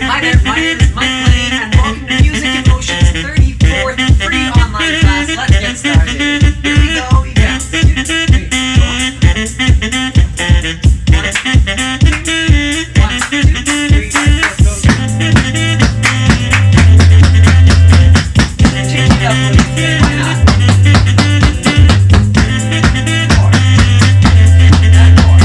Hi there, my name is Mike Lane, and welcome to Music Emotions 34th free online class. Let's get started. Here we go. Yeah. 2, 3, go on. 1, 2, 3, 4, go. Change it up a little bit. Why not? 4. And 4.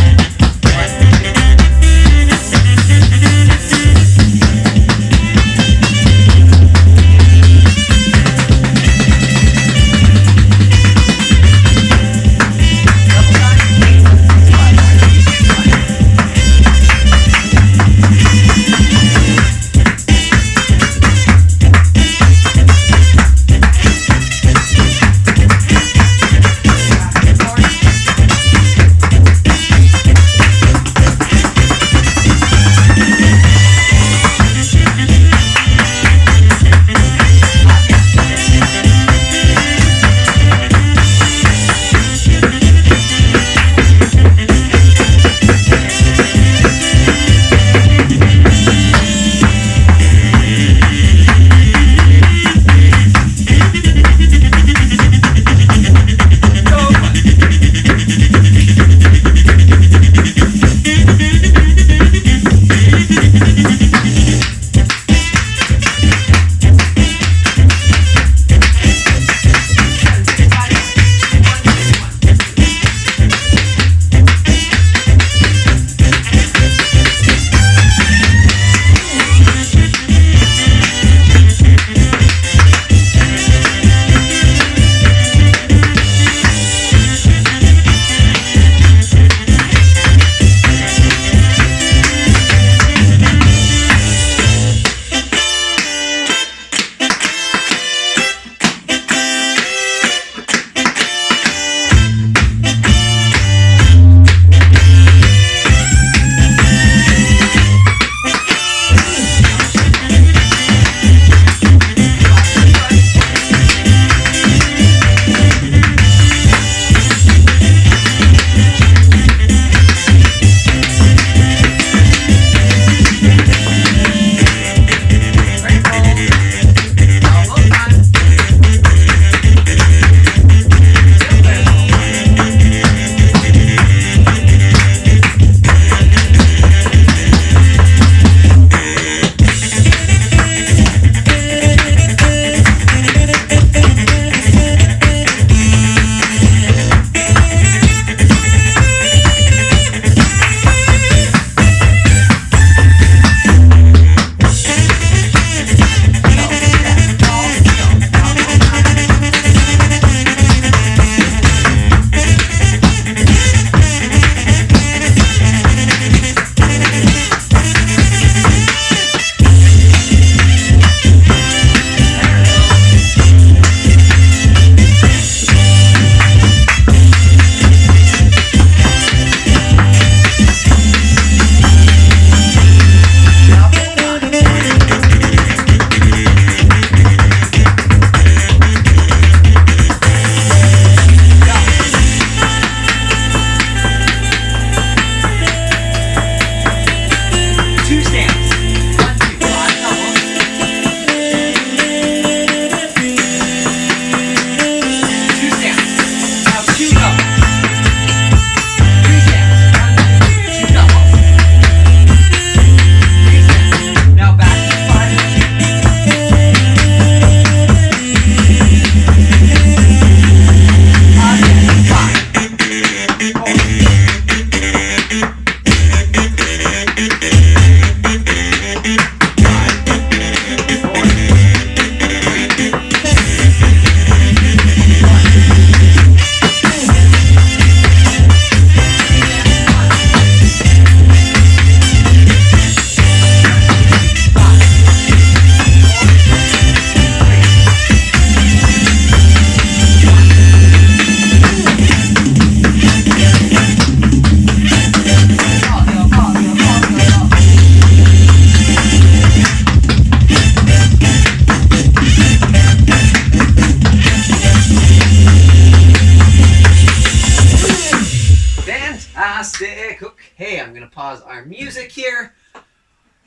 Fantastic. Okay, I'm going to pause our music here.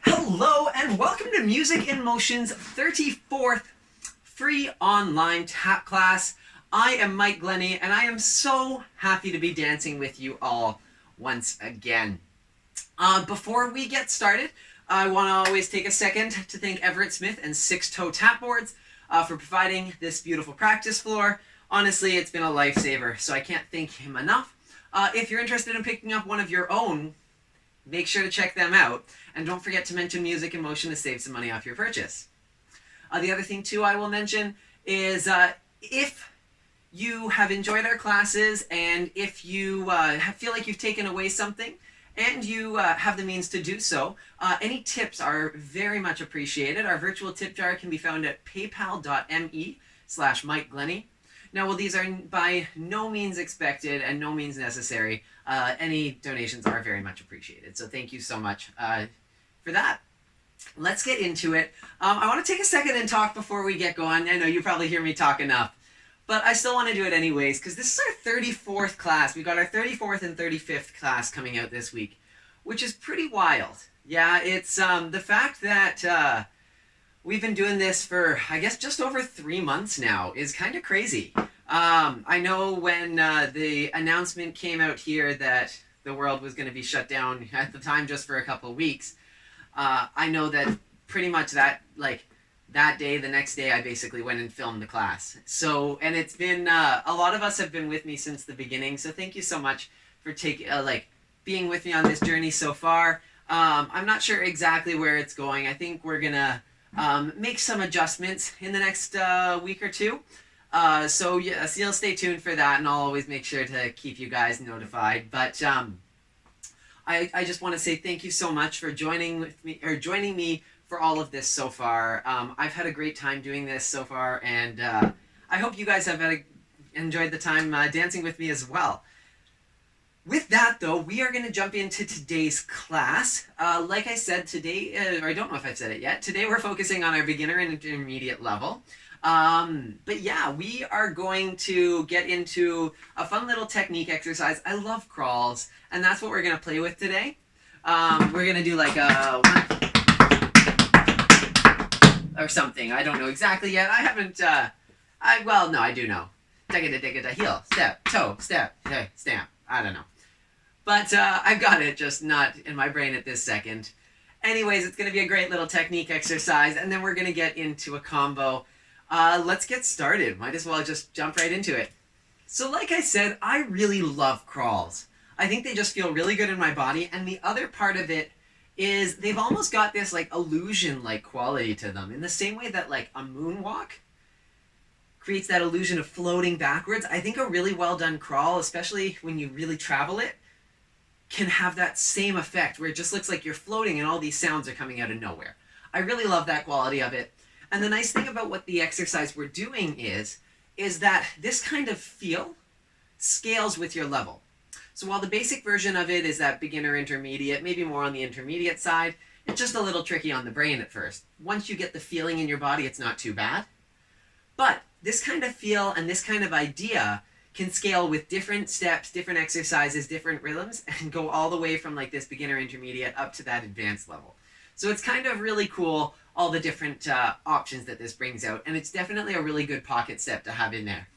Hello and welcome to Music in Motion's 34th free online tap class. I am Mike Glennie, and I am so happy to be dancing with you all once again. Before we get started, I want to always take a second to thank Everett Smith and Six Toe Tap Boards for providing this beautiful practice floor. Honestly, it's been a lifesaver, so I can't thank him enough. If you're interested in picking up one of your own, make sure to check them out. And don't forget to mention Music in Motion to save some money off your purchase. The other thing, too, I will mention is if you have enjoyed our classes and if you feel like you've taken away something and you have the means to do so, any tips are very much appreciated. Our virtual tip jar can be found at paypal.me/Mike Glennie. Now, while these are by no means expected and no means necessary, any donations are very much appreciated. So thank you so much for that. Let's get into it. I want to take a second and talk before we get going. I know you probably hear me talk enough, but I still want to do it anyways because this is our 34th class. We've got our 34th and 35th class coming out this week, which is pretty wild. Yeah, it's the fact that we've been doing this for, I guess, just over 3 months now is kind of crazy. I know when the announcement came out here that the world was going to be shut down at the time just for a couple of weeks, I know that pretty much that day, the next day, I basically went and filmed the class. So, and it's been, a lot of us have been with me since the beginning, so thank you so much for being with me on this journey so far. I'm not sure exactly where it's going. I think we're going to make some adjustments in the next week or two. So you'll stay tuned for that, and I'll always make sure to keep you guys notified. But I just want to say thank you so much for joining me for all of this so far. I've had a great time doing this so far, and I hope you guys have enjoyed the time dancing with me as well. With that, though, we are going to jump into today's class. Like I said, today, or I don't know if I've said it yet, today we're focusing on our beginner and intermediate level. But yeah, we are going to get into a fun little technique exercise. I love crawls, and that's what we're going to play with today. We're going to do like a one or something. I don't know exactly yet. I haven't, well, no, I do know. Digga-da-digga-da, heel, step, toe, step, hey, stamp. I don't know. But I've got it, just not in my brain at this second. Anyways, it's going to be a great little technique exercise, and then we're going to get into a combo. Let's get started. Might as well just jump right into it. So like I said, I really love crawls. I think they just feel really good in my body, and the other part of it is they've almost got this illusion-like quality to them. In the same way that a moonwalk creates that illusion of floating backwards, I think a really well done crawl, especially when you really travel it, can have that same effect where it just looks like you're floating and all these sounds are coming out of nowhere. I really love that quality of it. And the nice thing about what the exercise we're doing is that this kind of feel scales with your level. So while the basic version of it is that beginner intermediate, maybe more on the intermediate side, it's just a little tricky on the brain at first. Once you get the feeling in your body, it's not too bad. But this kind of feel and this kind of idea can scale with different steps, different exercises, different rhythms, and go all the way from this beginner intermediate up to that advanced level. So it's kind of really cool, all the different options that this brings out, and it's definitely a really good pocket step to have in there.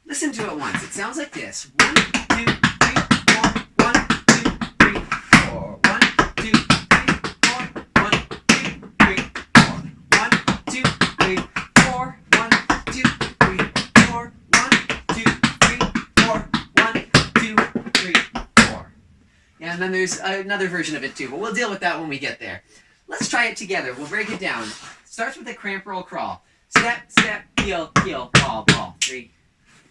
Listen to it once. It sounds like this. 1, 2, 3, 4. 1, 2, 3, 4. 1, 2, 3, 4. 1, 2, 3, 4. 1, 2, 3, 4. 1, 2, 3, 4. 1, 2, 3, 4. 1, 2, 3, 4. Yeah, and then there's another version of it too, but we'll deal with that when we get there. Let's try it together. We'll break it down. Starts with a cramp roll crawl. Step, step, heel, heel, ball, ball. 3,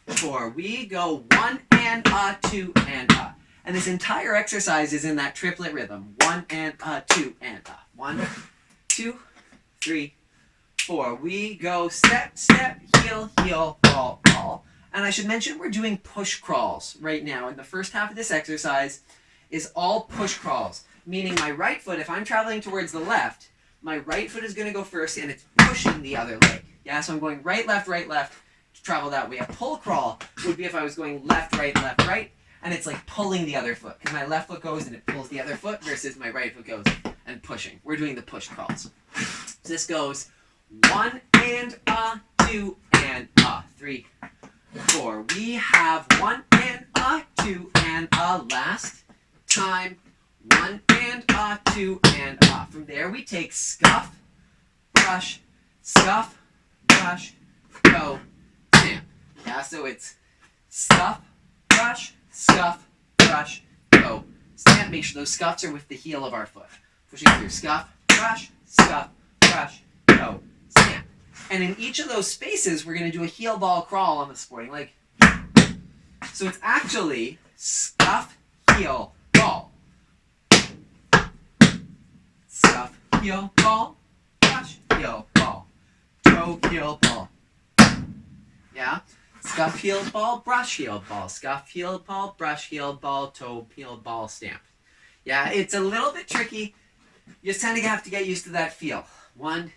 4. We go 1 and a, 2 and a. And this entire exercise is in that triplet rhythm. 1 and a, 2 and a. 1, 2, 3, 4. We go step, step, heel, heel, ball, ball. And I should mention we're doing push crawls right now. And the first half of this exercise is all push crawls. Meaning my right foot, if I'm traveling towards the left, my right foot is going to go first and it's pushing the other leg. Yeah, so I'm going right, left, to travel that way. A pull crawl would be if I was going left, right, and it's like pulling the other foot. Because my left foot goes and it pulls the other foot versus my right foot goes and pushing. We're doing the push crawls. So this goes 1 and a, 2 and a, 3, 4. We have 1 and a, 2 and a. Last time, 1 and a, 2 and a. From there we take scuff, brush, go, stamp. Yeah, so it's scuff, brush, go, stamp. Make sure those scuffs are with the heel of our foot. Pushing through scuff, brush, go, stamp. And in each of those spaces, we're going to do a heel ball crawl on the sporting leg. So it's actually scuff, heel, ball. Scuff, heel, ball, brush, heel, ball. Toe, heel, ball. Yeah? Scuff, heel, ball, brush, heel, ball. Scuff, heel, ball, brush, heel, ball, toe, heel, ball, stamp. Yeah, it's a little bit tricky. You just kind of have to get used to that feel. 1,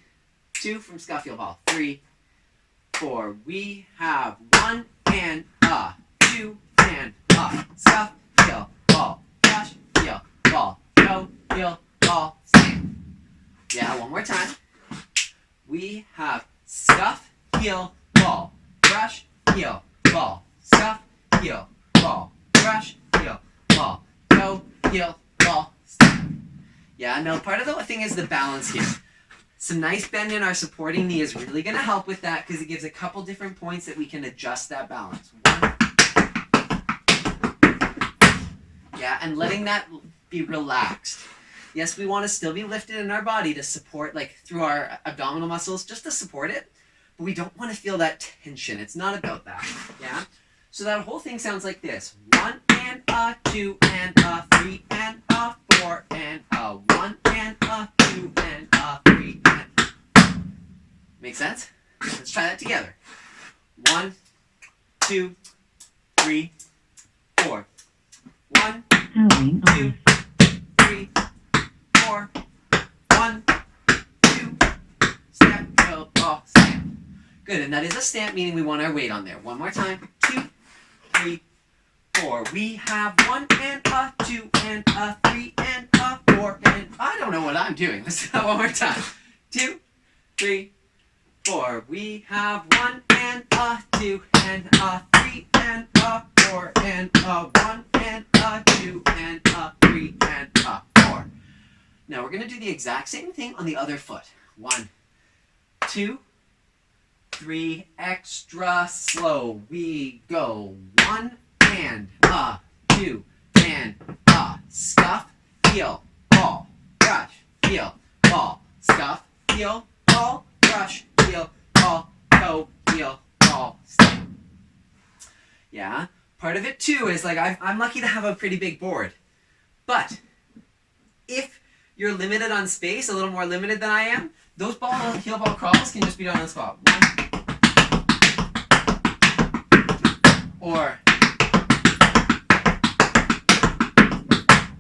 2 from scuff, heel, ball. 3, 4. We have 1 and a, 2 and a. Scuff, heel, ball, brush, heel, ball, toe, heel, ball, stamp. Yeah, one more time. We have scuff, heel, ball, brush, heel, ball, scuff, heel, ball, brush, heel, ball, toe, heel, ball, stamp. Yeah, no, part of the thing is the balance here. Some nice bend in our supporting knee is really going to help with that because it gives a couple different points that we can adjust that balance. 1. Yeah, and letting that be relaxed. Yes, we want to still be lifted in our body to support, like through our abdominal muscles, just to support it. But we don't want to feel that tension. It's not about that. Yeah? So that whole thing sounds like this. 1 and a, 2 and a, 3 and a, 4 and a, 1 and a, 2 and a, 3 and a. Make sense? Let's try that together. 1, 2, 3, 4. 1, 2, 3, 4. 1, 2, step, go, ball, stamp. Good, and that is a stamp, meaning we want our weight on there. One more time. 2, 3, 4. We have 1 and a, 2 and a, 3 and a, 4 and I don't know what I'm doing. Let's do that one more time. 2, 3, 4. We have 1 and a, 2 and a, 3 and a, 4 and a, 1 and a, 2 and a, 3 and a, 4. Now we're going to do the exact same thing on the other foot. 1, 2, 3, extra slow. We go 1 and a, 2 and a, scuff, heel, ball, brush, heel, ball, scuff, heel, ball, brush, heel, ball, toe, heel, ball, stamp. Yeah, part of it too is like I'm lucky to have a pretty big board, but if you're limited on space, a little more limited than I am, those heel ball crawls can just be done on the spot. 1, or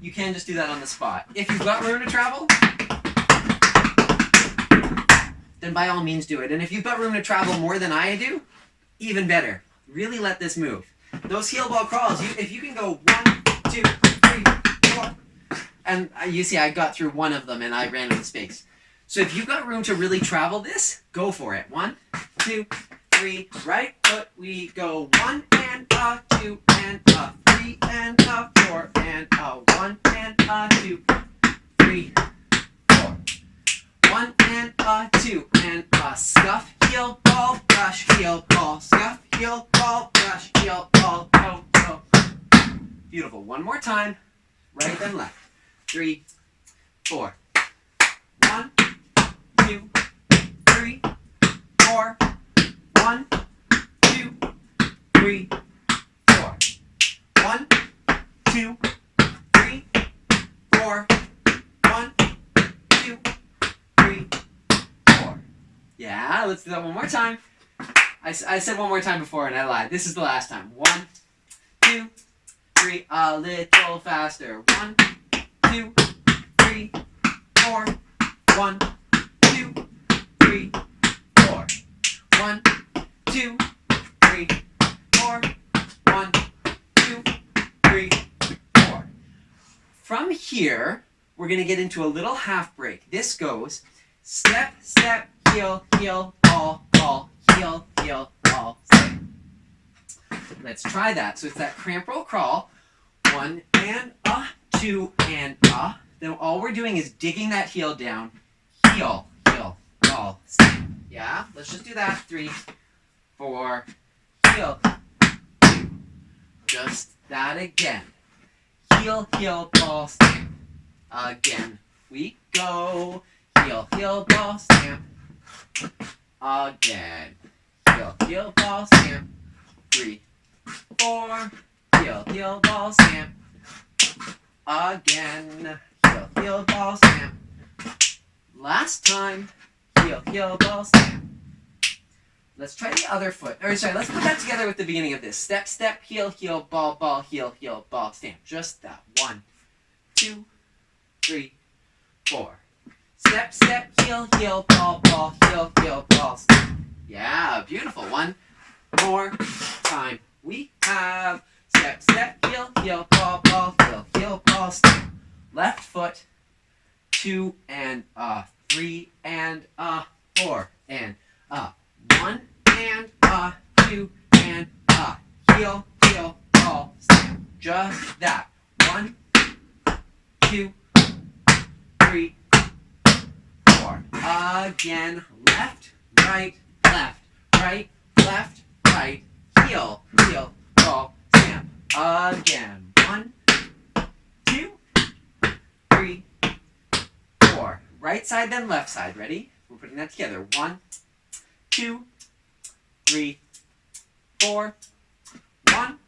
you can just do that on the spot. If you've got room to travel, then by all means do it. And if you've got room to travel more than I do, even better. Really let this move. Those heel ball crawls, if you can go 1, 2, 3, 4, and you see I got through one of them and I ran out of space. So if you've got room to really travel this, go for it. 1, 2, 3, right foot, we go 1 and a, 2 and a, 3 and a, 4 and a, 1 and a, 2, 3, 4. 1 and a, 2 and a, scuff, heel, ball, brush, heel, ball, scuff, heel, ball, brush, heel, ball, go, go. Beautiful. One more time. Right then left. 3, 4. 1, 2, 3, 4. 1, 2, 3, 4. 1, 2, 3, 4. 1, 2, 3, 4. Yeah, let's do that one more time. I said one more time before and I lied. This is the last time. 1, 2, 3. A little faster. 1, 2, 3, 4. 1, 2, 3, 4. 1, 2, 3, 4. 1, 2, 3, 4. From here, we're going to get into a little half break. This goes step, step, heel, heel, ball, ball, heel, heel, ball, step. Let's try that. So it's that cramp roll crawl. 1 and 2 and Then all we're doing is digging that heel down. Heel, heel, ball, step. Yeah, let's just do that. 3, 4, heel, 2. Just that again. Heel, heel, ball, stamp. Again we go. Heel, heel, ball, stamp. Again. Heel, heel, ball, stamp. 3, 4. Heel, heel, ball, stamp. Again. Heel, heel, ball, stamp. Last time. Heel, heel, ball, stamp. Let's try the other foot. Or sorry, let's put that together with the beginning of this. Step, step, heel, heel, ball, ball, heel, heel, ball, stamp. Just that. 1, 2, 3, 4. Step, step, heel, heel, ball, ball, heel, heel, ball, stamp. Yeah, beautiful. One more time. We have step, step, heel, heel, ball, ball, heel, heel, ball, stamp. Left foot. 2 and 3 and 4 and 1 and 2 and heel, heel, ball, stamp. Just that. 1, 2, 3, 4. Again, left, right, left, right, left, right, heel, heel, ball, stamp. Again. 1, 2, 3, 4. Right side, then left side. Ready? We're putting that together. 1, 2, 3, 4. 1,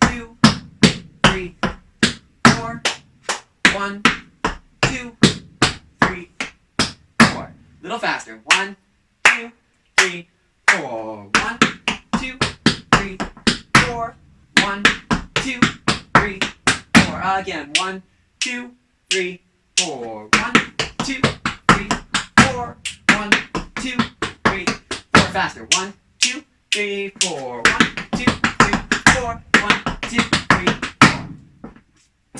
2, 3, 4. 1, 2, 3, 4. Little faster. 1, 2, 3, 4. 1, 2, 3, 4. 1, 2, 3, 4. Again. 1, 2, 3, 4. 1, 2, 3, 4. 1, 2, 3, 4. Faster. 1, 2, 3, 4. 1, 2, 3, 4. 1, 2, 3, 4.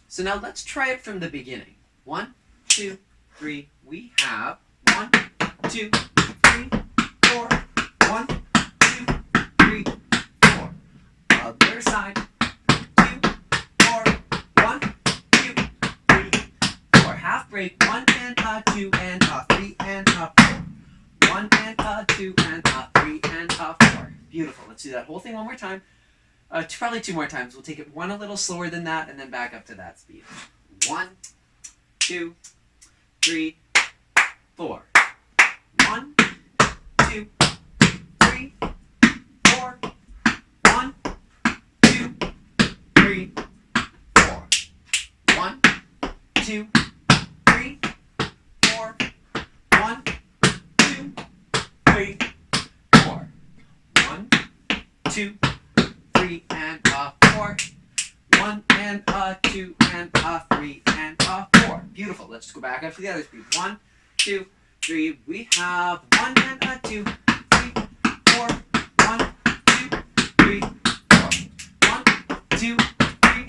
So now let's try it from the beginning. 1, 2, 3. We have 1, 2, 3, 4. 1, 2, 3, 4. Other side. 2, 4. 1, 2, 3, 4. Half break. 1 and 2 and 3 and 4. 1 and 2 and 3 and 4. Beautiful. Let's do that whole thing one more time. Probably 2 more times. We'll take it one a little slower than that and then back up to that speed. 1, 2, 3, 4. 1, 2, 3, 4. 1, 2, 3, 4. 1, 2, 3, 4. 1, 2, 3, 4. 1, 2, 3 and 4. 1 and 2 and 3 and 4. Beautiful. Let's go back up to the other speed. 1, 2, 3. We have 1 and 2, 3, 4. 1, 2, 3, 4. 1, 2, 3,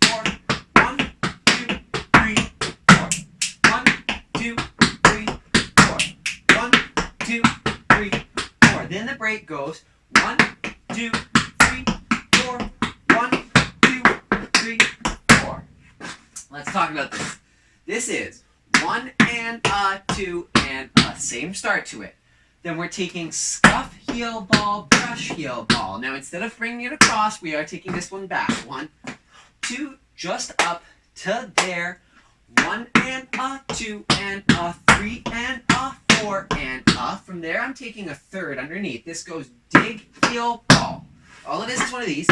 4. 1, 2, 3, 4. 1, 2, 3, 4. 1, 2, 3, 4. Then the break goes 1, 2, 3, 4. 1, 2, 3, 4. Let's talk about this. This is 1 and 2 and same start to it. Then we're taking scuff, heel, ball, brush, heel, ball. Now instead of bringing it across, we are taking this one back. 1, 2, just up to there. 1 and 2 and 3 and 4 and from there I'm taking a third underneath. This goes dig, heel, ball. All it is one of these.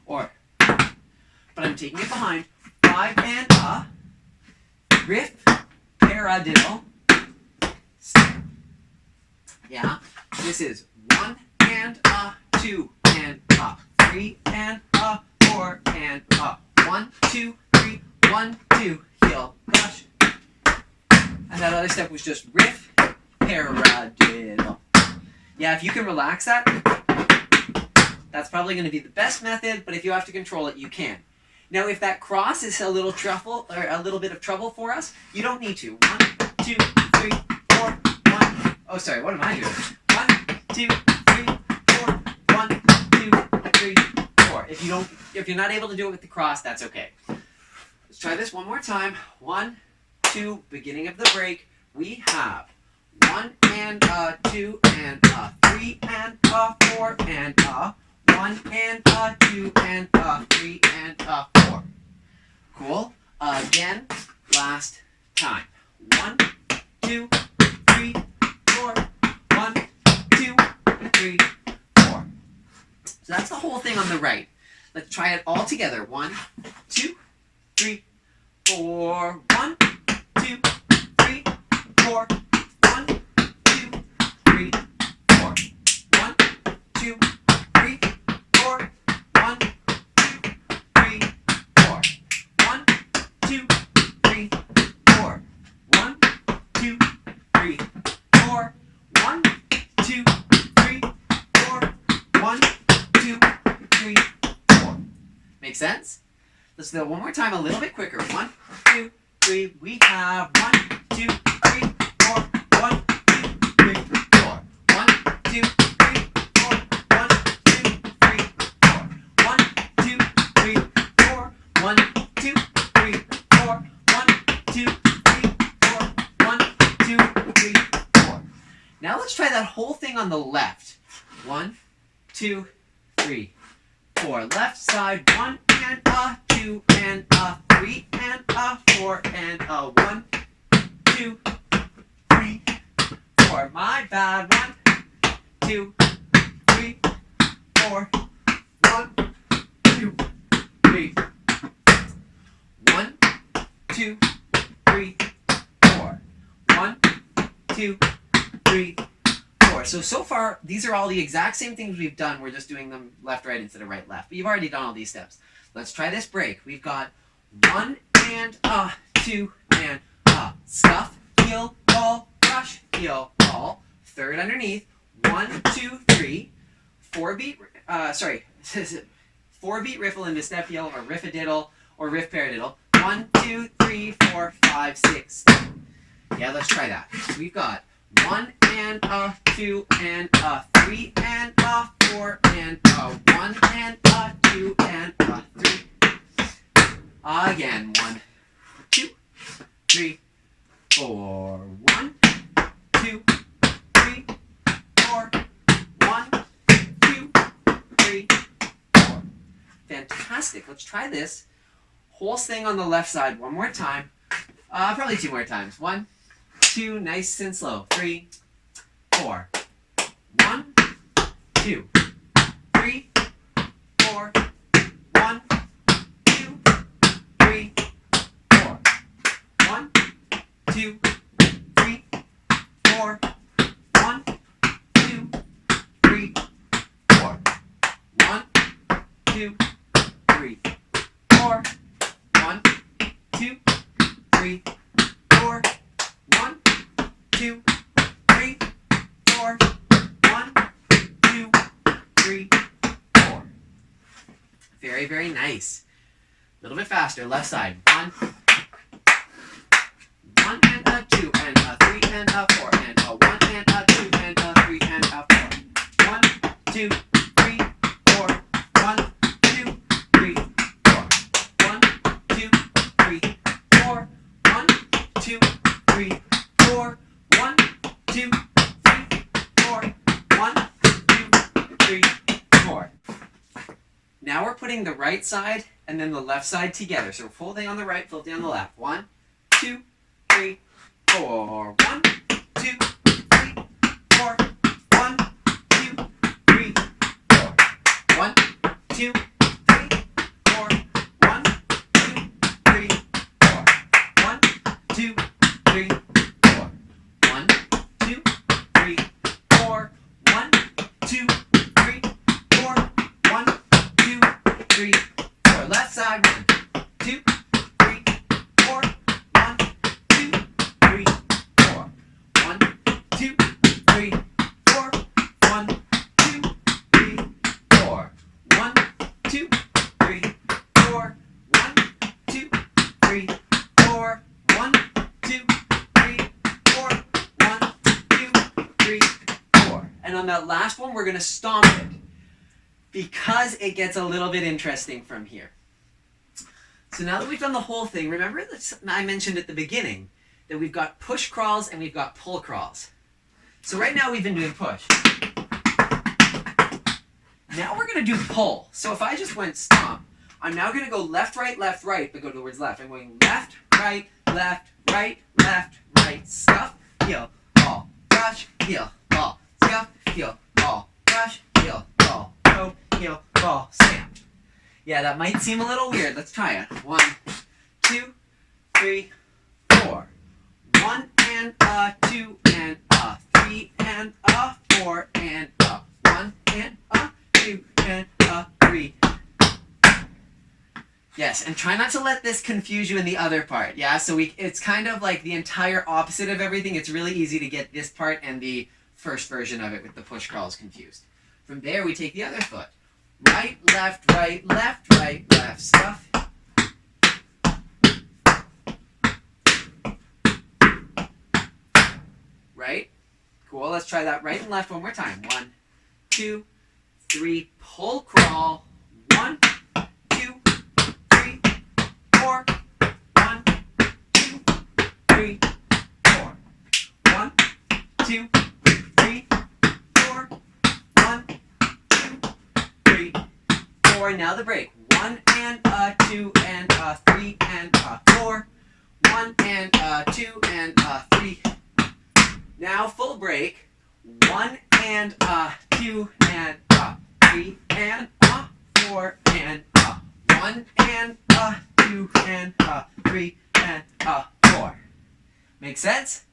But I'm taking it behind. 5 and riff, paradiddle, stamp. Yeah. This is 1 and 2 and 3 and 4 and 1, 2, 3, 1, 2, heel, brush. And that other step was just riff, paradiddle. Yeah, if you can relax that, that's probably going to be the best method, but if you have to control it, you can. Now, if that cross is a little truffle or a little bit of trouble for us, you don't need to. 1, 2, 3, 4, 1. Oh, sorry, what am I doing? 1, 2, 3, 4, 1, 2, 3, 4. If you're not able to do it with the cross, that's okay. Let's try this one more time. 1, 2, beginning of the break. We have 1 and a 2 and a 3 and a 4 and a 1 and a 2 and a 3 and a 4. Cool. Again, last time. 1, 2, 3, 4. 1, 2, 3, 4. So that's the whole thing on the right. Let's try it all together. 1, 2, 3, 4. 1, 2, 3, 4. 1, 2, 3, 4. 1, 2, 3, 4. 1, 2, 3, 4. 1, 2, 3, 4. 1, 2, 3, 4. 1, 2, 3, 4. 1, 2, 3, 4. Make sense? Let's do it one more time, a little bit quicker. 1, 2, 3. We have 1, 2, 3, 4. 1, 2, 3, 4. 1, 2, 3, 4. 1, 2, 3, 4. 1, 2, 3, 4. 1, 2, 3, 4. 1, 2, 3, 4. 1, 2, 3, 4. Now let's try that whole thing on the left. 1, 2, 3, 4. Left side. 1 and a 2 and a 3 and a 4 and a 1, 2, 3, 4. My bad. 1, 2, 3, 4. 1, 2, 3. 1, 2, 3, 4. 1, 2, 3, 4. So far, these are all the exact same things we've done. We're just doing them left, right instead of right, left. But you've already done all these steps. Let's try this break. We've got 1 and a 2 and a. Scuff, heel, ball, brush, heel, ball. Third underneath. 1, 2, 3. 4-beat, 4-beat riffle into step heel or riff-a-diddle or riff-paradiddle. 1, 2, 3, 4, 5, 6. Yeah, let's try that. So we've got 1 and a 2 and a 3 and a 4 and a 1 and a 2 and a 3. Again, 1, 2, 3, 4. 1, 2, 3, 4. 1, 2, 3, 4. Fantastic. Let's try this whole thing on the left side one more time. Probably 2 more times. 1, 2, nice and slow. 3, 4. 1, 2, 3, 4. 1, 2, 3, 4. 1, 2, 3, 4. 1, 2, 3, 4. 1, 2, 3, 4. 1, 2, 3, 4. 1, 2, 3, 4. 1, 2, 3, 4. Very, very nice. A little bit faster. Left side. 1 and a 2 and a 3 and a 4 and a 1 and a 2 and a 3 and a 4. 1, 2, 3, 4. 1, 2, 3, 4. 1, 2, 3, 4. 1, 2, 3, 4. 1, 2, 3, 4. 1, 2, 3, 4. Now we're putting the right side and then the left side together. So we're folding on the right, folding on the left. 1, 2, 3, 4. 1, 2, 3, 4. 1, 2, 3, 4. 1, 2, 3, 4. 1, 2, 3, 4. 1, 2, 3, 4. 1, 2, 3, 4. 1, 2, 3, 4. 1, 2, 3, 4. Left side. 1, 2, 3, 4. 1, 2, 3, 4. 1, 2, 3, 4. 1, 2, 3, 4. 1, 2, 3, 4. 1, that last one, we're going to stomp it because it gets a little bit interesting from here. So now that we've done the whole thing, remember that I mentioned at the beginning that we've got push crawls and we've got pull crawls. So right now we've been doing push. Now we're going to do pull. So if I just went stomp, I'm now going to go left, right, but go towards left. I'm going left, right, scuff, heel, ball, brush, heel, ball, scuff, heel, ball, brush, heel, ball, toe, heel, ball, stamp. Yeah, that might seem a little weird. Let's try it. 1, 2, 3, 4. 1 and a, 2 and a, 3 and a, 4 and a, 1 and a, 2 and a, 3. Yes, and try not to let this confuse you in the other part. Yeah, so it's kind of like the entire opposite of everything. It's really easy to get this part and the first version of it with the push crawls confused. From there, we take the other foot. Right, left, stuff. Right? Cool, let's try that right and left one more time. 1, 2, 3, pull crawl. 1, 2, 3, 4. 1, 2, 3, 4. 1, 2, 3, 4. 1, 2, 3, 4. Now the break. 1 and a, 2 and a, 3 and a, 4. 1 and a, 2 and a, 3. Now full break. 1 and a, 2 and a, 3 and a, 4 and a, 1 and a, 2 and a, 3 and a, 4. Make sense?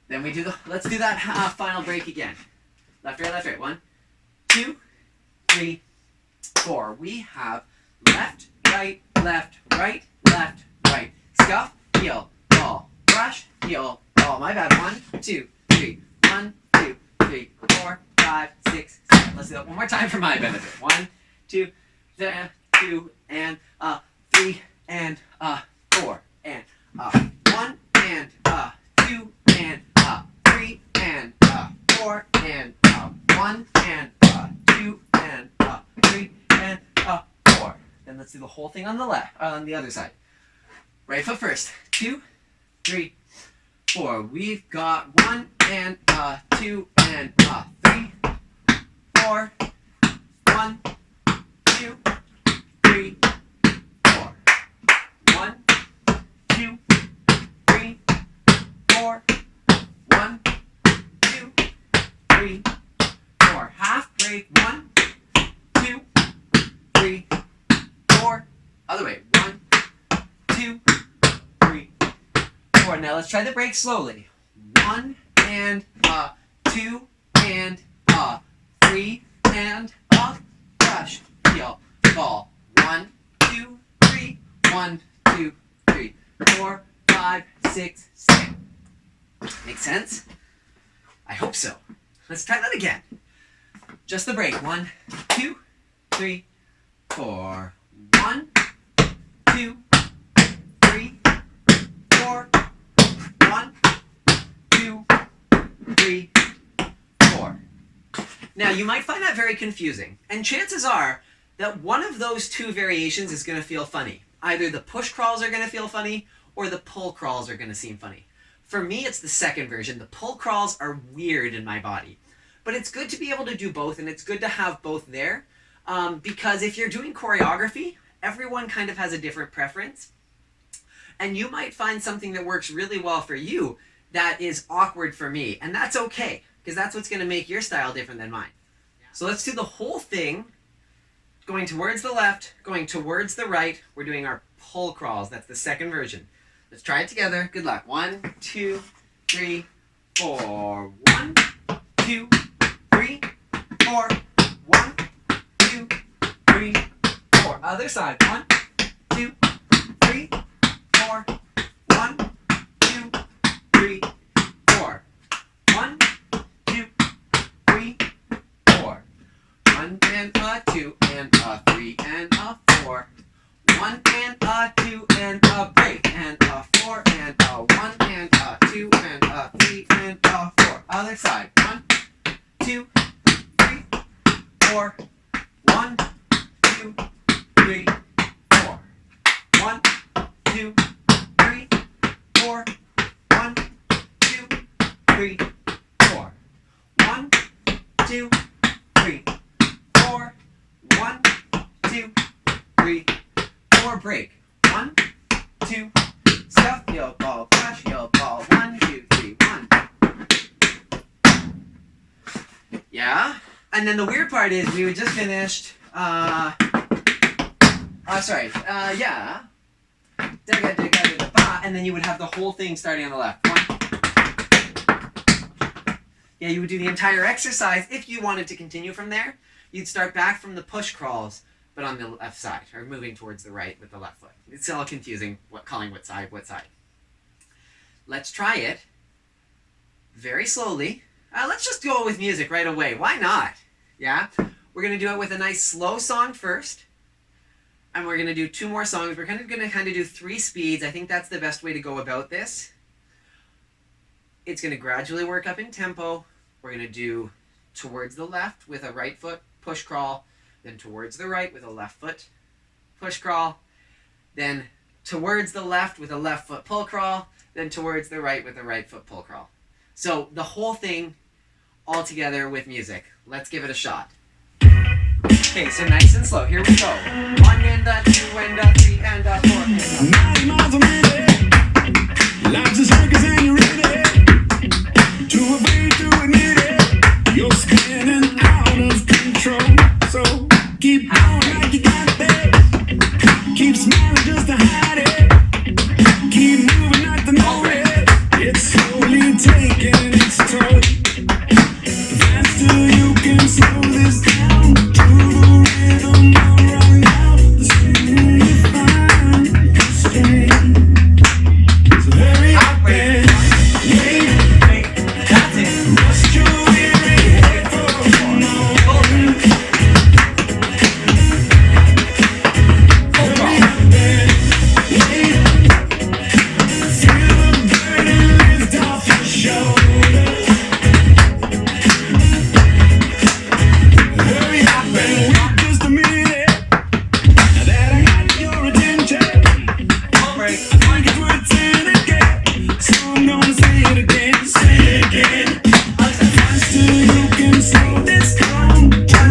Then we do let's do that final break again. Left, right. 1, 2, 3, 4. We have left, right. Scuff, heel, ball, brush, heel, ball. My bad. 1, 2, 3. 1, 2, 3, 4, 5, 6, 7. Let's do that one more time for my benefit. 1, 2, 2 and 3 and 4 and 1 and 2 and 3 and 4 and 1 and 2 and 3 and 4. Then let's do the whole thing on the left, on the other side. Right foot first. 2, 3, 4. We've got 1 and 2 and 3, 4. 1, 2, 3, 4. 1, 2, 3, 4. 1, 2, 3, 4. Half break. 1, 2, 3, 4. Other way. 1, 2, 3, 4. Now let's try the break slowly. 1 and 2 and 3 and brush, heel, ball. 1, 2, 3. 1, 2, 3, 4, 5, 6, 7. Make sense? I hope so. Let's try that again. Just the break. 1, 2, 3, 4. 1, 2, 3, 4. 1, 2, 3, 4. Now you might find that very confusing, and chances are that one of those two variations is going to feel funny. Either the push crawls are going to feel funny, or the pull crawls are going to seem funny. For me, it's the second version. The pull crawls are weird in my body. But it's good to be able to do both, and it's good to have both there, because if you're doing choreography, everyone kind of has a different preference. And you might find something that works really well for you that is awkward for me. And that's okay, because that's what's going to make your style different than mine. So let's do the whole thing, going towards the left, going towards the right. We're doing our pull crawls. That's the second version. Let's try it together. Good luck. 1, 2, 3, 4. 1, 2, 3, 4. 1, 2, 3, 4. Other side. 1, 2, 3, 4. 1, 2, 3, 4. 1, 2, 3, 4. 1 and a 2 and a 3 and a 4. 1 and a 2 and a break and a 4 and a 1 and a 2 and a 3 and a 4. Other side. 1, 2, 3, 4. 1, 2, 3, 4. 1, 2, 3, 4. 1, 2, 3, 4. 1, 2, 3, 4. Break. 1, 2. Stuff your ball. Crush your ball. 1, 2, 3. 1. Yeah. And then the weird part is we just finished. Yeah. And then you would have the whole thing starting on the left. 1. Yeah, you would do the entire exercise. If you wanted to continue from there, you'd start back from the push crawls, but on the left side, or moving towards the right with the left foot. It's all confusing, calling what side. Let's try it very slowly. Let's just go with music right away. Why not? Yeah? We're going to do it with a nice slow song first. And we're going to do 2 more songs. We're going to do 3 speeds. I think that's the best way to go about this. It's going to gradually work up in tempo. We're going to do towards the left with a right foot push crawl, then towards the right with a left foot push crawl, then towards the left with a left foot pull crawl, then towards the right with a right foot pull crawl. So the whole thing all together with music. Let's give it a shot. Okay, so nice and slow. Here we go. 1 and a 2 and a 3 and a 4 and a 90 miles a minute. Life's a circus and you're in it. Too afraid to admit it. You're spinning out of control. So keep going like you got this. Keep smiling just to hide it. Keep moving not to know it. It's slowly taking its toll. The faster you can slow this down to the rhythm around now, the sooner you find the strength. So hurry up and wait. That's it. Rest your weary head for a moment. Hurry up and wait. Feel the burden lift off your shoulders. Hurry up and wait just a minute. Now that I got your attention, Full break. I think it's worth saying again. So I'm gonna say it again, say it again. Faster you can slow this down to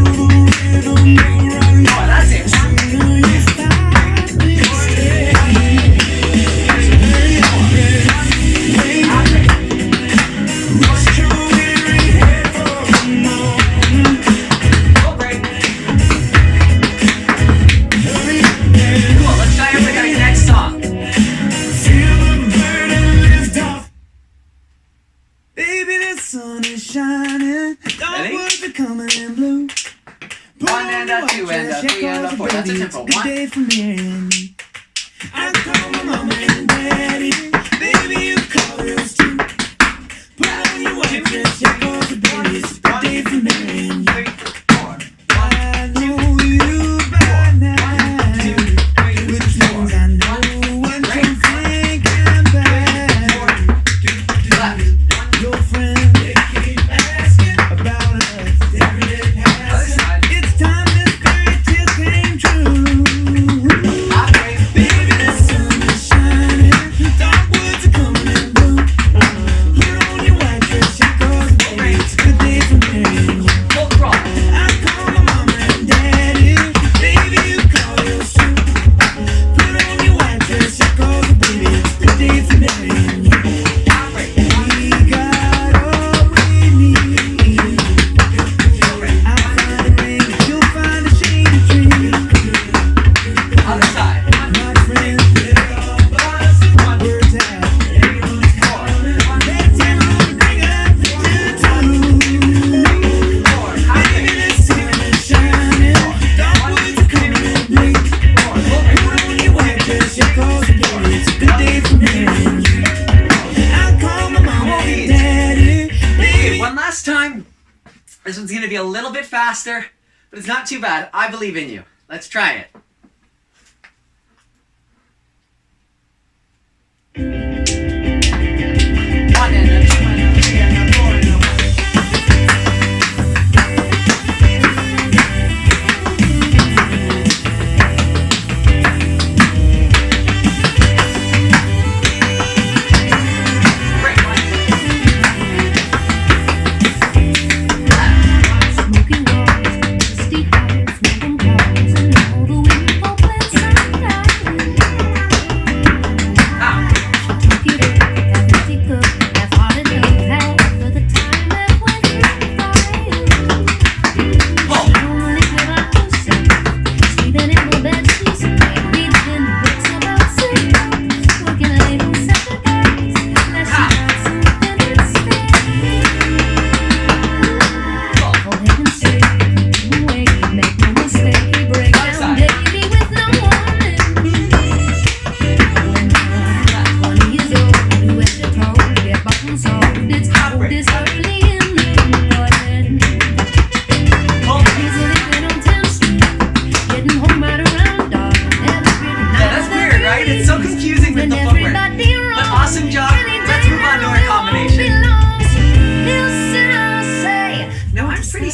the rhythm around Oh, that's it. sooner you find the strength. So hurry up and wait. Rest your weary head for a moment. Full break. Hurry up and Cool. Let's try it with our next song. feel the burden lift off. Baby, the sun is shining. Ready? Dogwoods are coming in blue. Put 1 on and your a 2 white and a dress, 3 and a check 4. out That's a the tempo. baby. It's a good 1. day for me and you. I call my mama and daddy. Baby, you call yours too. Put on your white dress, check out the baby. It's a good day for me and you. 3, 4. I know you by now. Which means I know what you're thinking about. Left. Your friends, they keep asking about us. Other side. It's time this fairy tale came true. Halfway. Baby, the sun is shining. Dogwoods are coming in blue. Put on your white dress, shake off, baby. It's a good day for me and you. Full crawl. I call my mama and daddy. Baby, you call yours too. Put on your white dress, shake off, baby. It's a good day for me and you. Halfway. We got all we need. I'll find a ring, you'll find a shady tree. Other side. My friends, words out. Let's have a big adventure too. Baby, the sun is shining. Dogwoods are coming in blue. Put on your white dress, shake off, baby. It's a good day for me and you. I'll call my mama and daddy. Baby, One last time. This one's going to be a little bit faster, but it's not too bad. I believe in you. Let's try it. 1 and a 2 and a 3 and a 4 and a 1.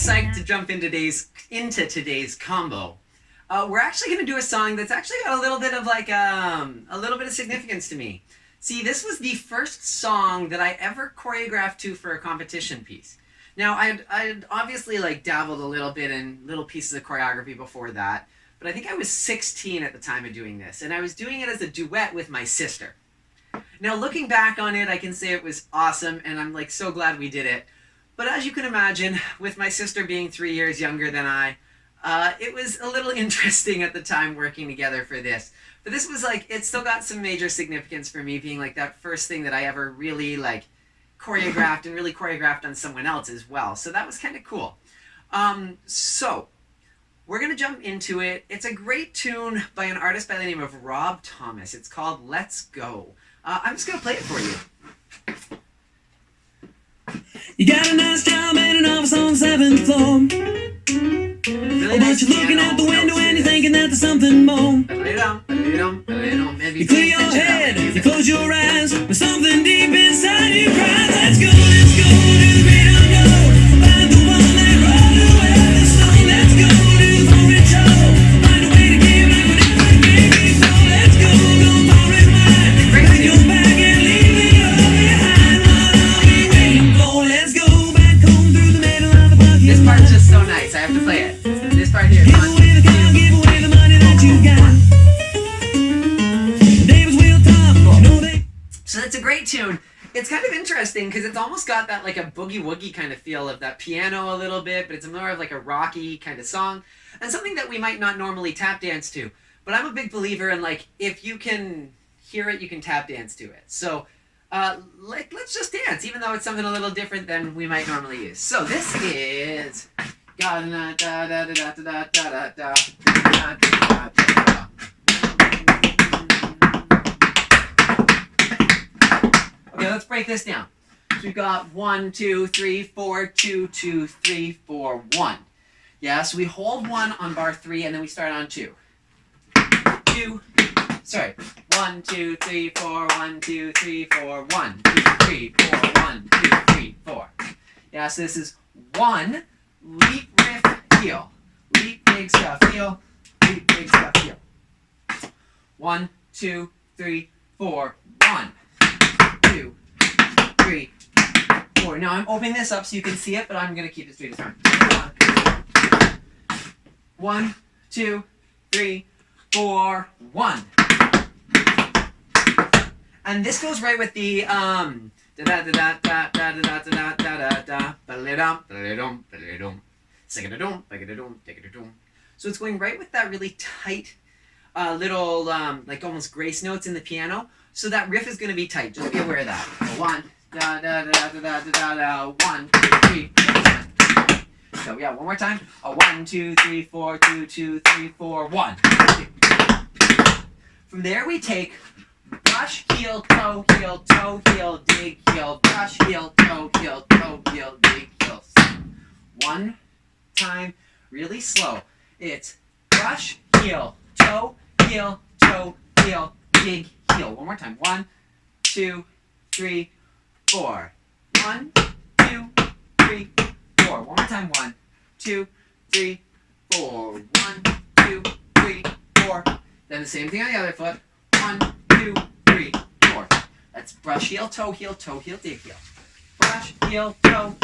psyched to jump into today's combo. We're actually going to do a song that's actually got a little bit of significance to me. See, this was the first song that I ever choreographed to for a competition piece. Now, I'd obviously dabbled a little bit in little pieces of choreography before that, but I think I was 16 at the time of doing this, and I was doing it as a duet with my sister. Now, looking back on it, I can say it was awesome, and I'm so glad we did it. But as you can imagine, with my sister being 3 years younger than I, it was a little interesting at the time working together for this. But this was it still got some major significance for me, being that first thing that I ever really choreographed, and really choreographed on someone else as well. So that was kind of cool. So we're going to jump into it. It's a great tune by an artist by the name of Rob Thomas. It's called Let's Go. I'm just going to play it for you. You got a nice job and an office on the 7th floor. Really nice But you're looking piano out the window notes and to you're this. thinking that there's something more. Maybe You pay clear your attention to that head, one. you close your eyes, but something deep inside you cries. Let's go to the great unknown. Find the one that rolled away the snow. Let's go to the foreign show. Find a way to give like whatever it may be. So let's go for it, man. Pack your bag and leave it all behind. What are we waiting for? Let's go back home through the middle of the parking This lot. part's just so nice. I have to play it. This part here. Give away the car, give away the money that you got. The neighbors will talk, you know they. So that's a great tune. It's kind of interesting because it's almost got that a boogie woogie kind of feel of that piano a little bit, but it's more of a rocky kind of song, and something that we might not normally tap dance to. But I'm a big believer in if you can hear it, you can tap dance to it. So let's just dance, even though it's something a little different than we might normally use. So this is. Okay, let's break this down. So we've got 1, 2, 3, 4, 2, 2, 3, 4, 1. Yeah, so we hold 1 on bar 3 and then we start on 2. 2, sorry. 1, 2, 3, 4, 1, 2, 3, 4, 1, 2, 3, 4, 1, 2, 3, 4. Yeah, so this is 1, leap, riff, heel. Leap, big stuff, heel. Leap, big stuff, heel. 1, 2, 3, 4, 1, 2, 3, 4. Now I'm opening this up so you can see it, but I'm going to keep it straight as front. 1, 2, 3, 4, 1. And this goes right with the da da da da da da da da da da da ba-da-dum ba-da-dum ba-da-dum sing-a-da-dum ba-ga-da-dum dig-a-da-dum. So it's going right with that really tight little almost grace notes in the piano. So that riff is going to be tight. Just be aware of that. 1 da da da da da da da 1 2 3 4. So yeah, one more time. 1 2 3 4 2 2 3 4 1. From there we take brush, heel, toe, dig, heel, brush, heel, toe, dig, heel. One time, really slow. It's brush, heel, toe, dig, heel. One more time. 1 2 3 4. 1 2 3 4. One more time. 1 2 3 4. 1 2 3 4. Then the same thing on the other foot. 1 2 3 4. That's brush, heel, toe, dig, heel. Brush, heel, toe,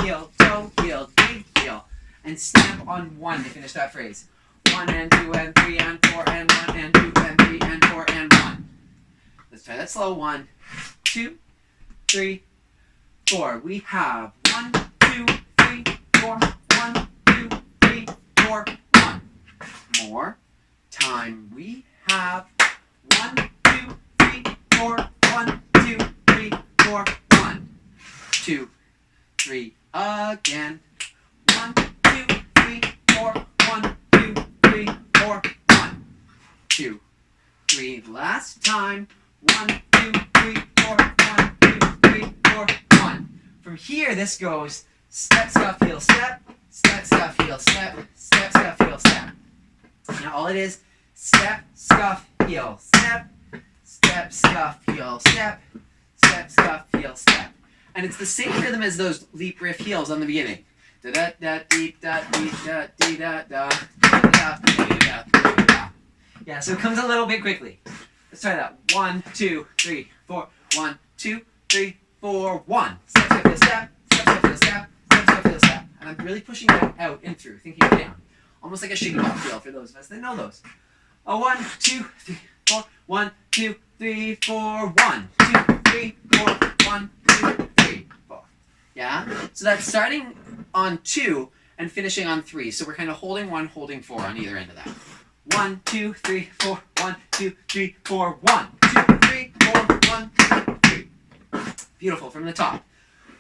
dig, heel. And stamp on 1 to finish that phrase. 1 and 2 and 3 and 4 and 1 and 2 and 3 and 4 and 1. Let's try that slow. 1 2 3 4. We have 1 2 3 4. 1 2 3 4 1. More time. We have 1 2 3 4. 1 2 3 4 1 2 3 again. 1 2 3 4. 1 2 3 4 1 2 3. Last time. 1 2 3 4. 1 2 3 4 1. From here, this goes step, scuff, heel, step, step, scuff, heel, step, step, scuff, heel, step. Now all it is, step, scuff, heel, step, step, scuff, heel, step, step, scuff, heel, step. And it's the same rhythm as those leap, riff, heels on the beginning. Da da da dee da dee da dee da da da da da. Yeah, so it comes a little bit quickly. Let's try that. 1, 2, 3, 4. 1, 2, 3, 4. 1. Step, step, step, step, step, step, step, step, step, step, step. And I'm really pushing it out and through, thinking it down. Almost like a shiggy bop feel for those of us that know those. 1, 2, 3, 4. 1, 2, 3, 4. 1, 2, 3, 4. 1, 2, 3, 4. Yeah? So that's starting on 2 and finishing on 3. So we're kind of holding 1, holding 4 on either end of that. 1, 2, 3, 4. 1, 2, 3, 4. 1, 2, 3, 4. 1, 2, 3. Beautiful. From the top.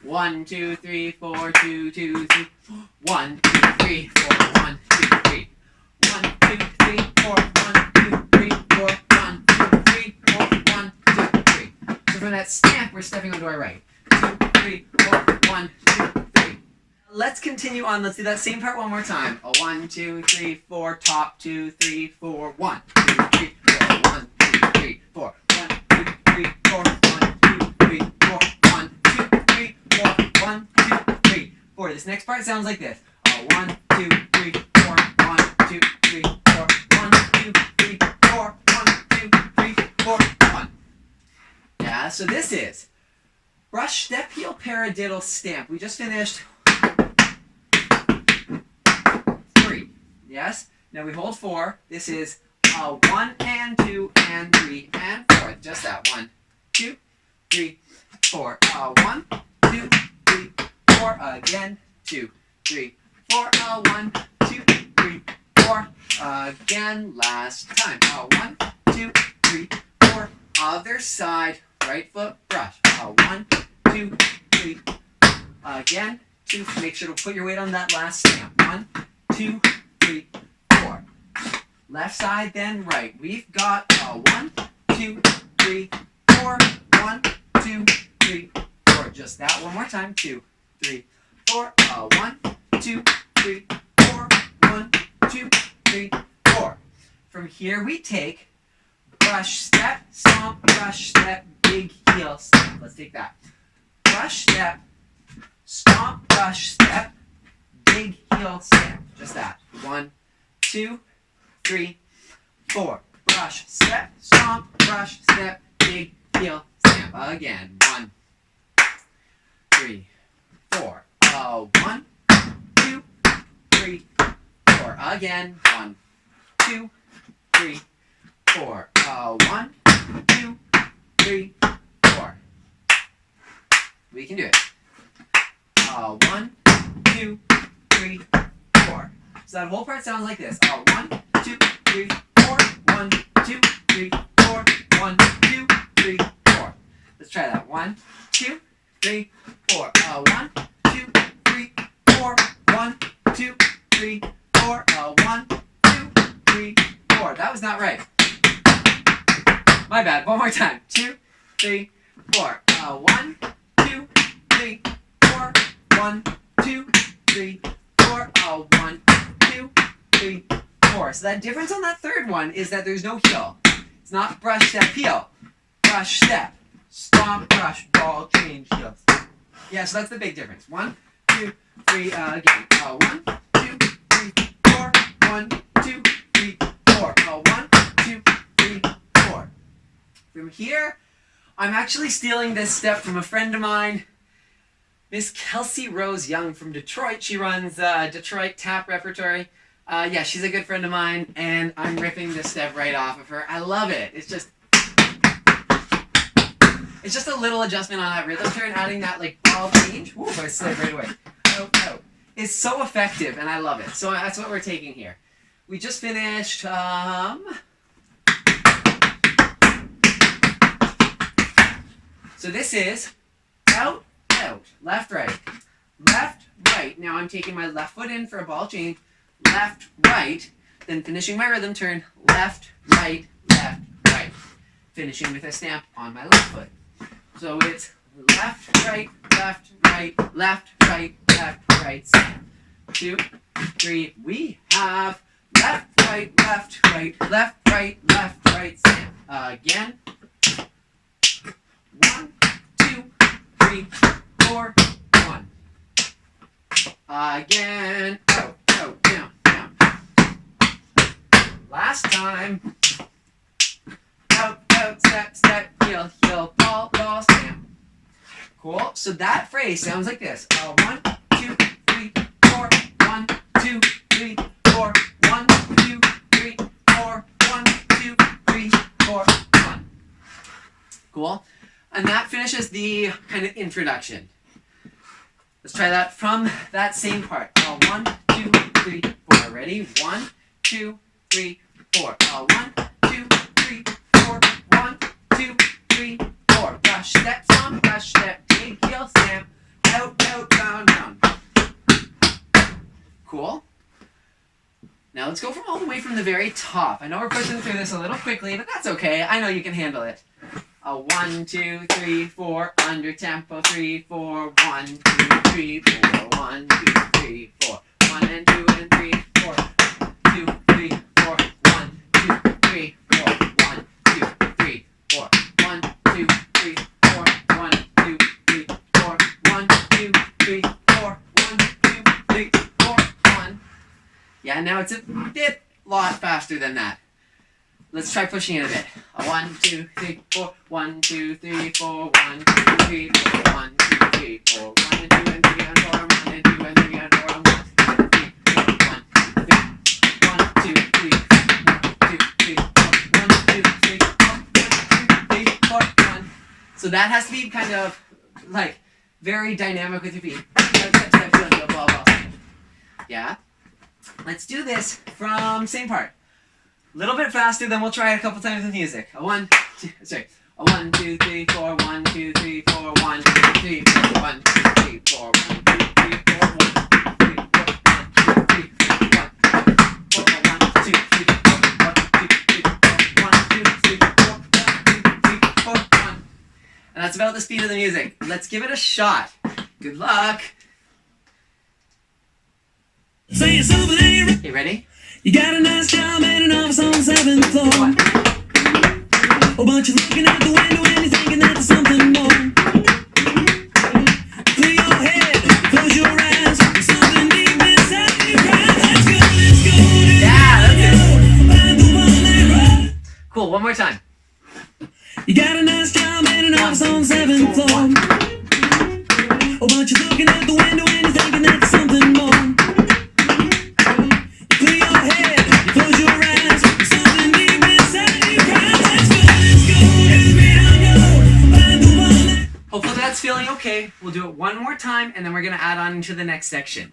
1, 2, 3, 4. 2, 2, 3, 4. 1, 2, 3, 4. 1, 2, 3. 1, 2, 3, 4. 1, 2, 3, 4. 1, 2, 3, 4. 1, 2, 3. So from that stamp, we're stepping onto our right. 2, 3, 4. 1, 2, 3. Let's continue on. Let's do that same part one more time. 1, 2, 3, 4. Top. 2, 3, 4. 1, 2, 3, 4. 1, 2, 3, 4. 1, 2, 3, 4. 1, 2, 3, 4. 1, 2, 3, 4. 1, 2, 3, 4. This next part sounds like this. 1, 2, 3, 4. 1, 2, 3, 4. 1, 2, 3, 4. 1, 2, 3, 4. 1. Yeah, so this is brush, step, heel, paradiddle, stamp. We just finished 3. Yes? Now we hold 4. This is 1 and 2 and 3 and 4. Just that. 1, 2, 3, 4. 1, 2, 3, 4. Again. 2, 3, 4. 1, 2, 3, 4. Again. Last time. 1, 2, 3, 4. Other side. Right foot brush. 1, 2, 3. Again. 2. Make sure to put your weight on that last stamp. 1, 2, 3, 4. Left side, then right. We've got 1, 2, 3, 4. 1, 2, 3, 4. Just that one more time. 2, 3, 4. 1, 2, 3, 4. 1, 2, 3, 4. From here we take brush, step, stomp, brush, step, big heel, stamp. Let's take that. Brush, step, stomp, brush, step, big heel, stamp. Just that. 1, 2, 3, 4. Brush, step, stomp, brush, step, big heel, stamp. Again. 1, 3, 4. 1, 2, 3, 4. Again. 1, 2, 3, 4. 1, 2, 3, 4. We can do it. 1, 2, 3, 4. So that whole part sounds like this. 1, 2, 3, 4. 1, 2, 3, 4. 1, 2, 3, 4. Let's try that. 1, 2, 3, 4. 1, 2, 3, 4. 1, 2, 3, 4. 1, 2, 3, 4. That was not right. My bad. One more time. 2, 3, 4. 1, 2, 3, 4. 1, 2, 3, 4. 1, 2, 3, 4. So that difference on that third one is that there's no heel. It's not brush, step, heel. Brush, step. Stomp, brush, ball, change, heel. Yeah, so that's the big difference. 1, 2, 3, again. 1, 2, 3, 4. 1, 2, 3, 4. 1, 2, 3, 4. From here, I'm actually stealing this step from a friend of mine, Miss Kelsey Rose Young from Detroit. She runs Detroit Tap Repertory. Yeah, she's a good friend of mine, and I'm ripping this step right off of her. I love it. It's just a little adjustment on that rhythm turn, adding that like ball change. Woo, I slid right away. Out, out. It's so effective, and I love it. So that's what we're taking here. We just finished. So this is out, out, left, right, left, right. Now I'm taking my left foot in for a ball change, left, right, then finishing my rhythm turn, left, right, left, right. Finishing with a stamp on my left foot. So it's left, right, left, right, left, right, left, right, stamp. 2, 3, we have left, right, left, right, left, right, left, right, stamp. Again. 1, 2, 3, 4, 1. Again. Out, out, down, down. Last time. Out, out, step, step, heel, heel, ball, ball, stamp. Cool. So that phrase sounds like this. 1, 2, 3, 4. 1, 2, 3, 4. 1, 2, 3, 4. 1, 2, 3, 4. 1. Cool. And that finishes the kind of introduction. Let's try that from that same part. 1, 2, 3, 4. Ready? 1, 2, 3, 4. 1, 2, 3, 4. 1, 2, 3, 4. Brush, step, stomp, brush, step, dig, heel, stamp. Out, out, down, down. Cool. Now let's go from all the way from the very top. I know we're pushing through this a little quickly, but that's okay. I know you can handle it. 1, 2, 3, 4. Under tempo. 3, 4. 1, 2, 3, 4. 1, 2, 3, 4. 1 and 2 and 3, 4. 2, 3, 4. 1, 2, 3, 4. 1, 2, 3, 4. 1, 2, 3, 4. 1, 2, 3, 4. 1, 2, 3, 4. 1, 2, 3, 4. 1. Yeah, now it's a lot faster than that. Let's try pushing it a bit. 1, 2, 3, 4. 1, 2, 3, 4. 1, 2, 3, 4. 1, 2, 3, 4. 1 and 2 and 3 and 4. 1 and 2 and 3 and 4. 1, 2, 3, 4. 1. So that has to be kind of like very dynamic with your feet. Yeah. Let's do this from same part. A little bit faster, then we'll try it a couple times with music. 1, 2, 3, 4. 1, 2, 3, 4. 1, 2, 3, 4. 1, 2, 3, 4. 1, 2, 3, 4. 1, 2, 3, 4. 1, 2, 3, 4. 1, 2, 3, 4. 1. And that's about the speed of the music. Let's give it a shot. Good luck. Say it's over there. Okay, ready? You got a nice job and an office on the 7th floor. Oh, but you're looking out the window and you're thinking that there's something more. Clear your head, close your eyes. There's something deep inside your eyes. Let's go, let's go. Yeah, that's it. Find the one that runs. Cool, one more time. You got a nice job and an office on the 7th floor. Oh, but you're looking out the window and you're thinking that there's something more. Hopefully that's feeling okay. We'll do it one more time, and then we're going to add on into the next section.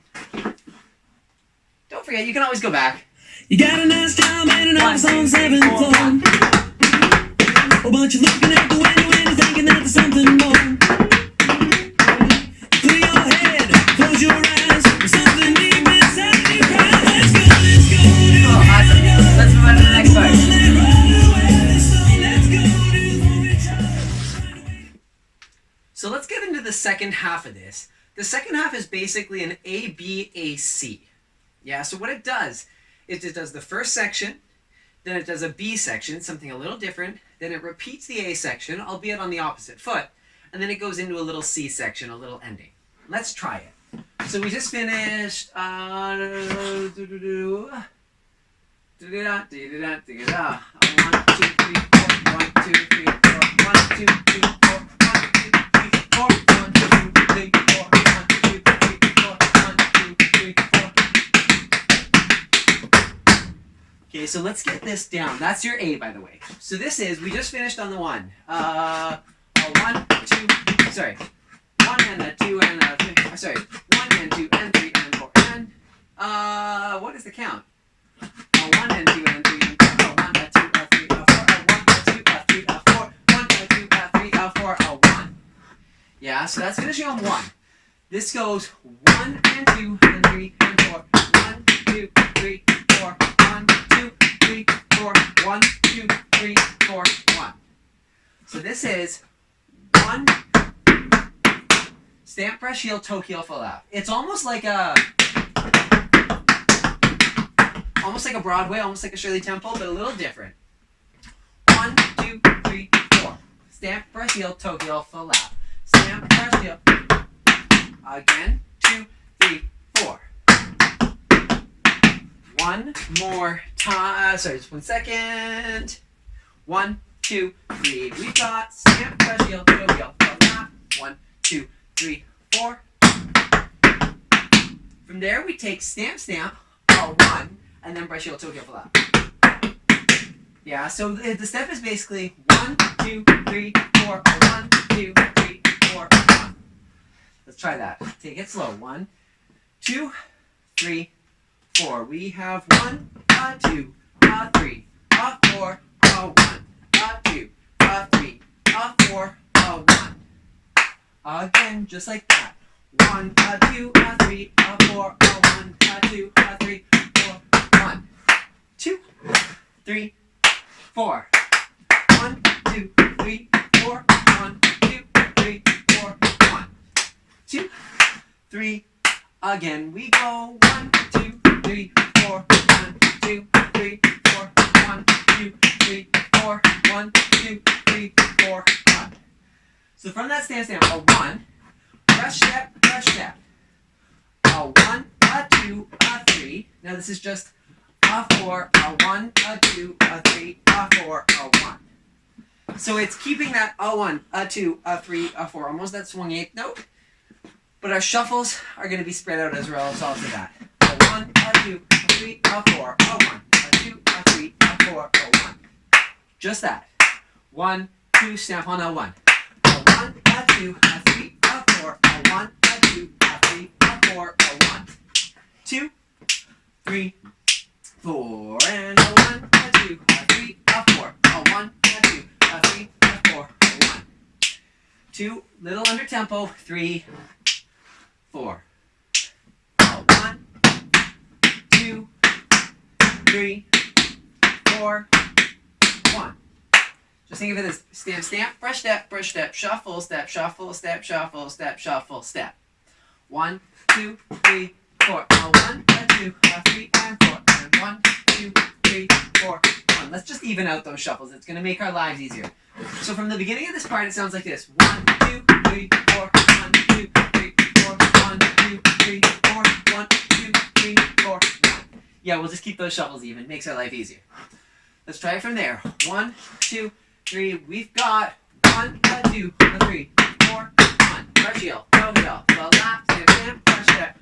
Don't forget, you can always go back. You got a nice job and an office on the 7th floor. Oh, but you're looking out the window and you're thinking that there's something more. Clear your head, close your eyes. There's something deep inside your eyes. Let's go, let's go. Oh, awesome. Let's move on to the next part. So let's get into the second half of this. The second half is basically an A, B, A, C. Yeah, so what it does is it does the first section, then it does a B section, something a little different, then it repeats the A section, albeit on the opposite foot, and then it goes into a little C section, a little ending. Let's try it. So we just finished... 1, 2, 3, 4. 1, 2, 3, 4. 1, 2, 3, 4. 1, 2, 3, 4. 1, 2, 3, 4. 1, 2, 3, 4. 1, 2, 3, 4. 1, 2, 3, 4. Okay, so let's get this down. That's your A, by the way. So this is, we just finished on the 1. 1, 2, sorry. 1 and a 2 and a 3. Sorry. 1 and 2 and 3 and 4 and, what is the count? 1 and 2 and 3 and 4. 1 and 2 and 3 and 4. 1 and 2 and 3 and 4. 1 and 2 and 3 and 4. 1. Yeah, so that's finishing on 1. This goes 1 and 2 and 3 and 4. 1, 2, 3, 4. 1, 2, 3, 4. 1, 2, 3, 4. 1. So this is 1. Stamp, brush, heel, toe, heel, full out. It's almost like a Broadway, almost like a Shirley Temple, but a little different. 1, 2, 3, 4. Stamp, brush, heel, toe, heel, full out. Stamp, brush, heel. Again. 2, 3, 4. One more time. Sorry, just 1 second. 1, 2, 3. We've got stamp, brush, heel, toe, heel, lap. 1, 2, 3, 4. From there, we take stamp, stamp, A1, and then brush, heel, toe, heel, lap. Yeah, so the step is basically 1, 2, 3, 4, 1, 2, 3, 4, 1. Let's try that. Take it slow. 1, 2, 3, 4. We have 1, 2, 3, 4, 1, 2, 3, 4, 1. Again, just like that. 1, 2, 3, 4, 1, 2, 3, 4, 1, 2, 3, 4. 1, 2, 3, 4, 1, 2, 3, 4, 1, 2, 3. Again, we go 1, 2, 3, 4, 1, 2, 3, 4, 1, 2, 3, 4, 1, 2, 3, 4, 1. So from that stamp, a 1, brush step, a 1, a 2, a 3. Now this is just a 4, a 1, a 2, a 3, a 4, a 1. So it's keeping that a 1, a 2, a 3, a 4, almost that swung 8th note. But our shuffles are going to be spread out as a result of that. A 1, a 2, a 3, a 4, a 1, a 2, a 3, a 4, a 1. Just that. 1, 2, stamp on a 1. A 1, a 2, a 3, a 4, a 1, a 2, a 3, a 4, a 1. 2, 3, 4, and a 1, a 2, a 3, a 4, a 1, a 2, a 3, a 4, a 1. 2, little under tempo, 3, 4. 1, 2, 3, 4, 1. Just think of it as stamp, stamp, brush, step, shuffle, step, shuffle, step, shuffle, step, shuffle, step. 1, 2, 3, 4. 1, 2, 3, and 4. And 1, 2, 3, 4, 1. Let's just even out those shuffles. It's going to make our lives easier. So from the beginning of this part, it sounds like this. 1, 2, 3, 4. 1, 2, 3, 4. 1, 2, 3, 4. 1, 2, 3, 4. 1. Yeah, we'll just keep those shuffles even. Makes our life easier. Let's try it from there. 1, 2, 3. We've got 1, 2, 3, 4. 1. Brush heel, toe heel, the lap, stamp, brush step,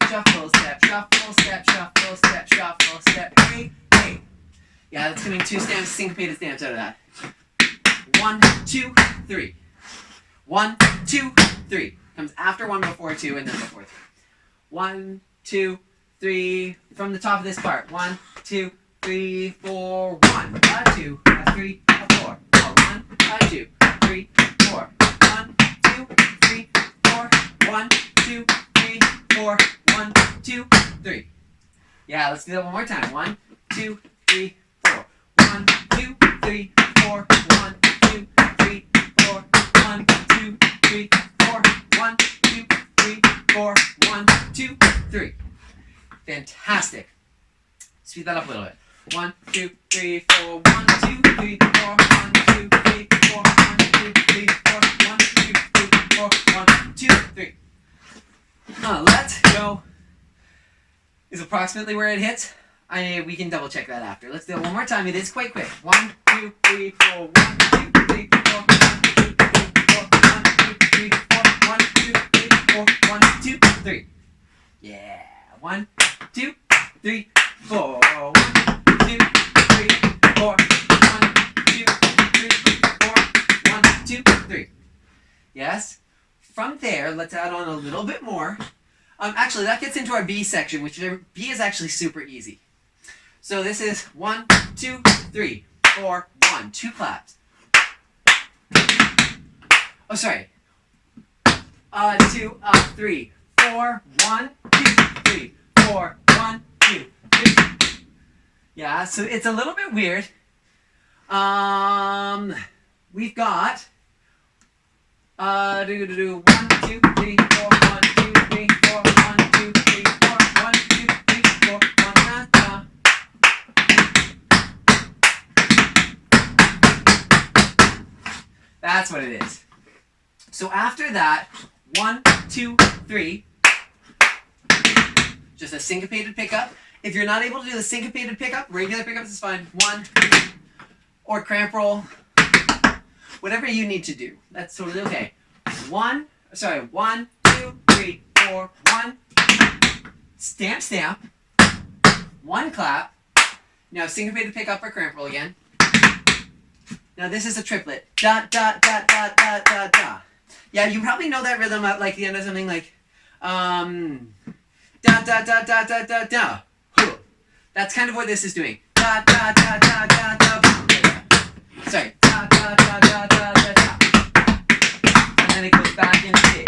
shuffle, step, shuffle, step, shuffle, step, shuffle, step. Hey, hey. Yeah, that's coming 2 stamps, syncopated stamps out of that. 1, 2, 3. 1, 2, 3. Comes after 1, before 2, and then before 3. 1, 2, 3. From the top of this part. 1, 2, 3, 4. 1, 2, 3, 4. 1, 2, 3, 4. 1, 2, 3, 4. 1, 2, 3, 4. 1, 2, 3. Yeah, let's do that one more time. 1, 2, 3, 4. 1, 2, 3, 4. 1, 2, 3, 4. 1, 2, 3, 4. 1, 2, 3, 4. 1, 2, 3. Fantastic. Speed that up a little bit. 1, 2, 3, 4. 1, 2, 3, 4. 1, 2, 3, 4. 1, 2, 3, 4. 1, 2, 3, 4. 1, 2, 3. Let's go. Is approximately where it hits. We can double check that after. Let's do it one more time. It is quite quick. 1, 2, 3, 4. 1, 2, 3, 4. 1, 2, 3, 4. 1, 2, 3, 4. 1, 2, 3, 4. 1, 2, 3. Yeah. 1, 2, 3, 4. 1, 2, 3, 4. 1, 2, 3, 4. 1, 2, 3. Yes. From there, let's add on a little bit more. Actually, that gets into our B section, which B is actually super easy. So this is 1, 2, 3, 4, 1. 2 claps. Oh, sorry. 2, 3, 4, 1, 2, 3, 4, 1, 2, 3. Yeah, so it's a little bit weird. We've got 1, 2, 3, 4, 1, 2, 3, 4, 1, 2, 3, 4, 1, 2, 3, 4, 1, That's what it is. So after that, 1, 2, 3, just a syncopated pickup. If you're not able to do the syncopated pickup, regular pickups is fine. 1, or cramp roll, whatever you need to do. That's totally okay. 1, 2, 3, 4, 1. Stamp, stamp. 1 clap. Now syncopated pickup or cramp roll again. Now this is a triplet. Da, da, da, da, da, da, da. Yeah, you probably know that rhythm at like the end of something like, da, da, da, da, da, da, da. That's kind of what this is doing. Da, da, da, da, da, da. Sorry. Da, da, da, da, da, da, da. And then it goes back into C.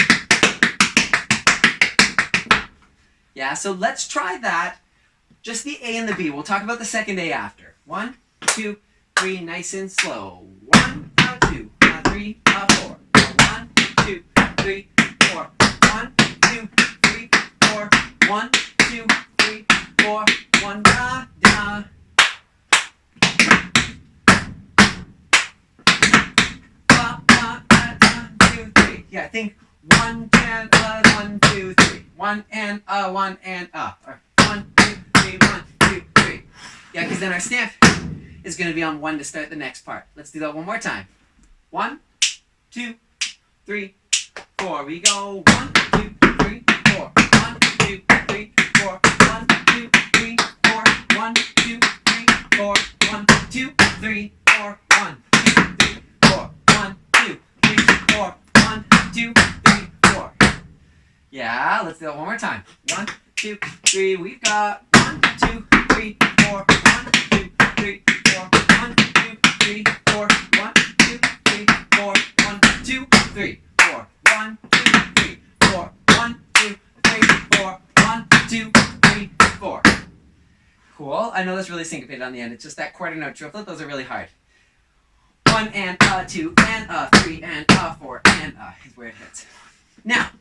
Yeah, so let's try that. Just the A and the B. We'll talk about the second A after. 1, 2, 3, nice and slow. 1, 2, 3, 4. 1, 2, 3, 4. 1, 2, 3, 4. 1, 2, 3, 4. 1, da, da. Ba, ba, da, da, 2, 3. Yeah, I think 1, 10, 1, 2, 3. 1 and 1 and Or 1, 2, 3, 1, 2, 3. Yeah, because then our stamp is going to be on 1 to start the next part. Let's do that one more time. 1, 2, 3, 4. We go 1, 2, 3, 4. 1, 2, 3, 4. 1, 2, 3, 4. 1, 2, 3, 4. 1, 2, 3, 4. 1, 2, 3, 4. 1, 2, 3, 4. 1, 2, 3, 4. Yeah, let's do that one more time. 1, 2, 3. We've got 1, 2, 3, 4. 1, 2, 3, 4. 1, 2, 3, 4. 1, 2, 3, 4. 1, 2, 3, 4. 1, 2, 3, 4. 1, 2, 3, 4. 1, 2, 3, 4. Cool. I know that's really syncopated on the end. It's just that quarter note triplet. Those are really hard. 1 and 2 and 3 and 4 and is where it hits. Now,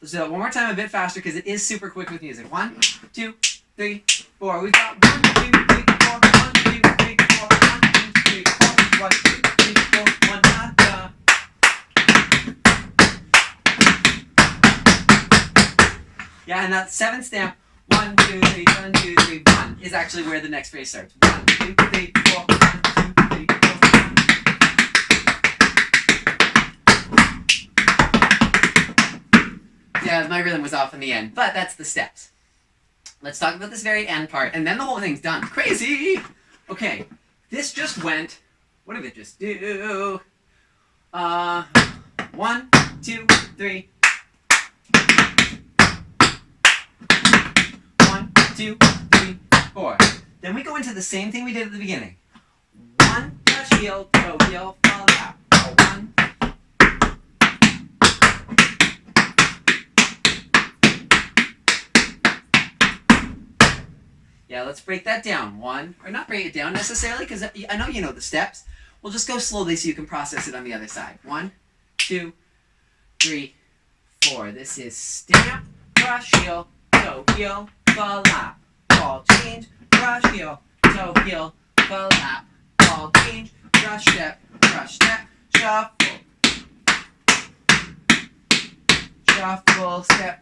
let's do that one more time a bit faster because it is super quick with music. 1, 2, 3, 4. We've got 1, 2, 3, 4. 1, 2, 3, 4. 1, 2, 3, 4. 1, 2, 3, 4. 1, da, da. Yeah, and that 7 stamp, 1, 2, 3, 1, 2, 3, 1 is actually where the next phrase starts. 1, 2, 3, 4. 1, 2, 3, 4. Yeah, my rhythm was off in the end, but that's the steps. Let's talk about this very end part, and then the whole thing's done. Crazy! Okay, this just went, what did it just do? 1, 2, 3. 1, 2, 3, 4. Then we go into the same thing we did at the beginning. 1, touch, heel, toe, heel, fall out. 1. Yeah, let's break that down. 1, or not break it down necessarily, because I know you know the steps. We'll just go slowly so you can process it on the other side. 1, 2, 3, 4. This is stamp, brush, heel, toe, heel, ball, lap, ball, change, brush, heel, toe, heel, ball, lap, ball, change, brush, step, shuffle, shuffle, step,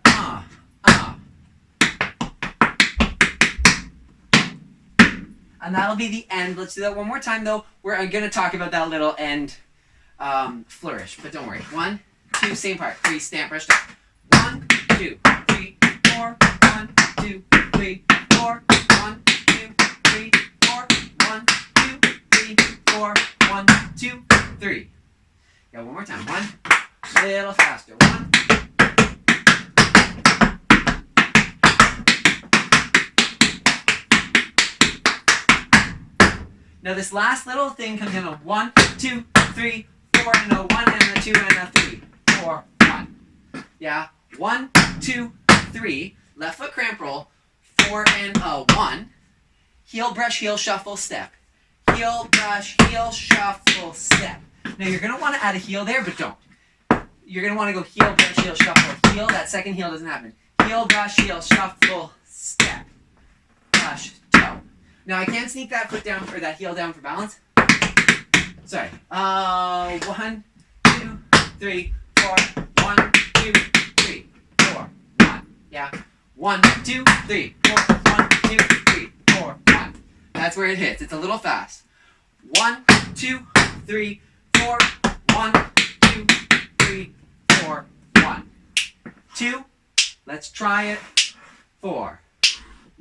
And that'll be the end. Let's do that one more time, though. I'm going to talk about that little end flourish, but don't worry. 1, 2, same part. 3, stamp, brush, step. 1, 2, 3, 4. 1, 2, 3, 4. 1, 2, 3, 4. 1, 2, 3, 4. 1, 2, 3. Yeah, one more time. 1, a little faster. 1. Now this last little thing comes in a 1, 2, 3, 4, and a 1, and a 2, and a 3, 4, 1. Yeah, 1, 2, 3, left foot cramp roll, 4 and a 1, heel, brush, heel, shuffle, step. Heel, brush, heel, shuffle, step. Now you're going to want to add a heel there, but don't. You're going to want to go heel, brush, heel, shuffle, heel. That second heel doesn't happen. Heel, brush, heel, shuffle, step. Brush, toe. Now I can't sneak that foot down, or that heel down for balance. Sorry. 1, 2, 3, 4. 1, 2, 3, 4. 1. Yeah. 1, 2, 3, 4. 1, 2, 3, 4, 1. That's where it hits. It's a little fast. 1, 2, 3, 4. 1, 2, 3, 4, 1. 2. Let's try it. 4.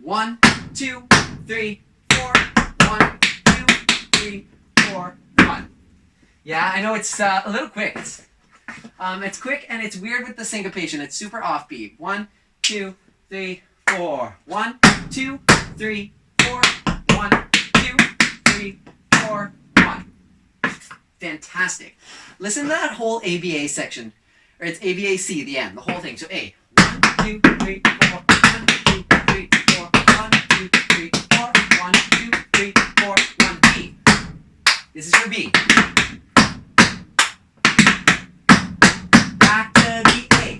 1, 2, 3, 4. 1, 2, 3, 4, 1. Yeah, I know it's a little quick. It's quick and it's weird with the syncopation. It's super offbeat. 1, 2, 3, 4. 1, 2, 3, 4. 1, 2, 3, 4, 1. Fantastic. Listen to that whole ABA section. Or it's ABAC, the end, the whole thing. So A. 1, 2, 3, 4. 1, 2, 3, 4. 1, 2, 3, 4. 1, 2, 3, 4. 1, B. This is for B. Back to the A.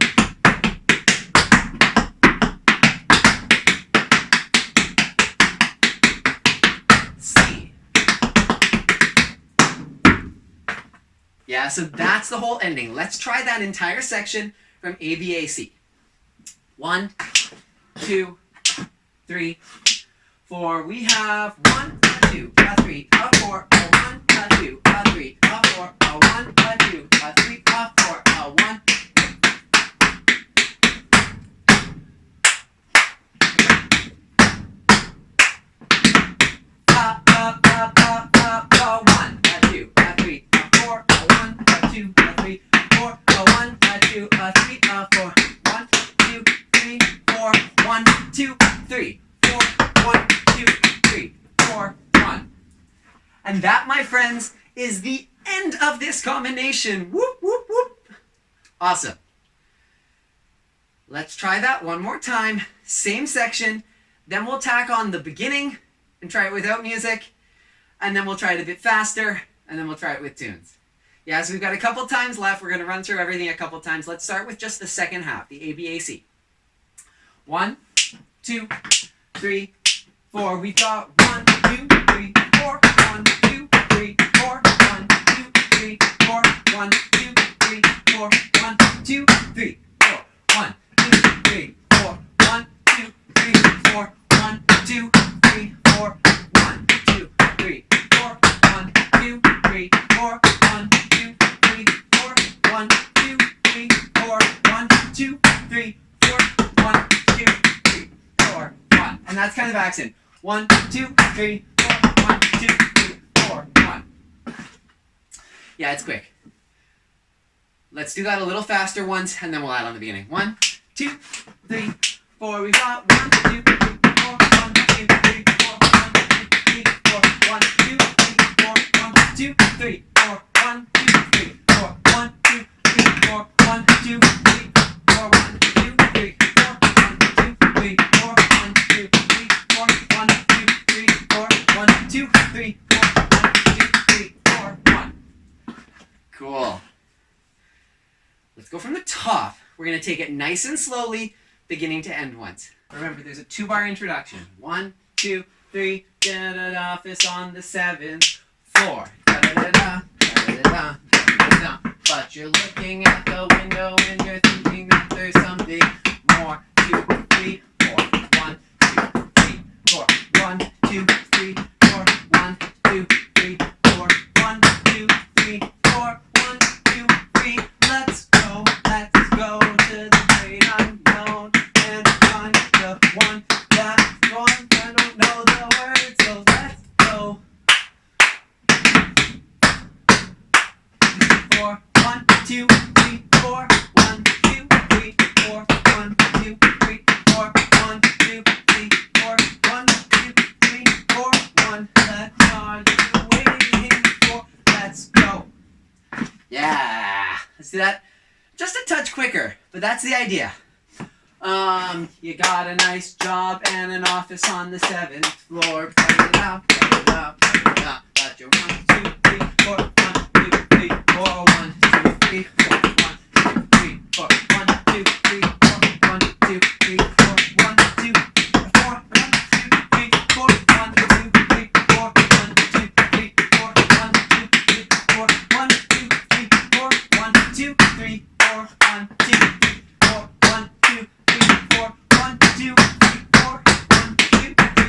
C. Yeah, so that's the whole ending. Let's try that entire section from ABAC. 1, 2, 3, 4. We have 1, 2, 3, 4, 1, 2, 3, 4, 1, 2, 3, 4, 1. And that, my friends, is the end of this combination. Whoop, whoop, whoop. Awesome. Let's try that one more time. Same section. Then we'll tack on the beginning and try it without music. And then we'll try it a bit faster. And then we'll try it with tunes. Yeah, so we've got a couple times left. We're going to run through everything a couple times. Let's start with just the second half, the ABAC. 1, 2, 3, 4. We've got 1, 2, 3, 4. 1, 2, 3, 4. 1, 2, 3, 4. 1, 2, 3, 4. 1, 2, 3, 4. 1, 2, 3, 4. 1, 2, 3, 4. 1, 2, 3, 4. 1, 2, 3, 4. 1, 2, 3, 4. 1, 2, 3, 4. 1, 2, 3, 4. 1, 2, 3, 4. 1, 2, 3, 4. 1. And that's kind of accent. 1, 2, 3, 4. 1, 2, 3, 4. 1. Yeah, it's quick. Let's do that a little faster once, and then we'll add on the beginning. 1, 2, 3, 4. We've got 1, 2, 3, 4. 1, 2, 3, 4. 1, 2, 3, 4. 1, 2, 3, 4. 1, 2, 3, 4. 1, 2, 3, 4. 1, 2, 3, 4. 1, 2, 3, 4. 1, 2, 3, 4. 1, 2, 3, 4. 1, 2, 3, 4. 1, 2, 3, 4. 1, 2, 3, 4. 1, 2, 3, 4. 1. Cool. Let's go from the top. We're going to take it nice and slowly, beginning to end once. Remember, there's a 2-bar introduction. 1, 2, 3, da-da-da, office on the 7th floor. Da-da-da-da, da-da-da-da, da-da-da. But you're looking at the window and you're thinking that there's something more. 2, 3, 4. 1, 2, 3, 4. 1, 2, 3, 4. 1, 2, 3, 4. 1, 2, 3, 4. 1, 2, 3. Let's go to the great unknown and find the one that one. I don't know the words, so let's go. 4, 1, 2, 3, 4. 1, 2, 3, 4. 1, 2, 3, 4. 1, 2, 3, 4. 1, 2, 3, 4. 1. What are you waiting for? Let's go. Yeah. Let's do that just a touch quicker, but that's the idea. You got a nice job and an office on the 7th floor. Got your 1, 2, 3, 4. 1, 2, 3, 4. 1, 2, 3, 4. 1, 2, 3, 4. 1, 2, 3, 4. 1, 2, 3, 4. 1, 2, 4. 1, 2, 3, 4. 1, 2, 3, 4. 1, 2, 3, 4. 1, 2, 3, 4. 1, 2, 3, 4. 1, 2, 3, 4. 1, 2, 3, 4. 1, 2, 3, 4. 1, 2, 3, 4. 1, 2, 3,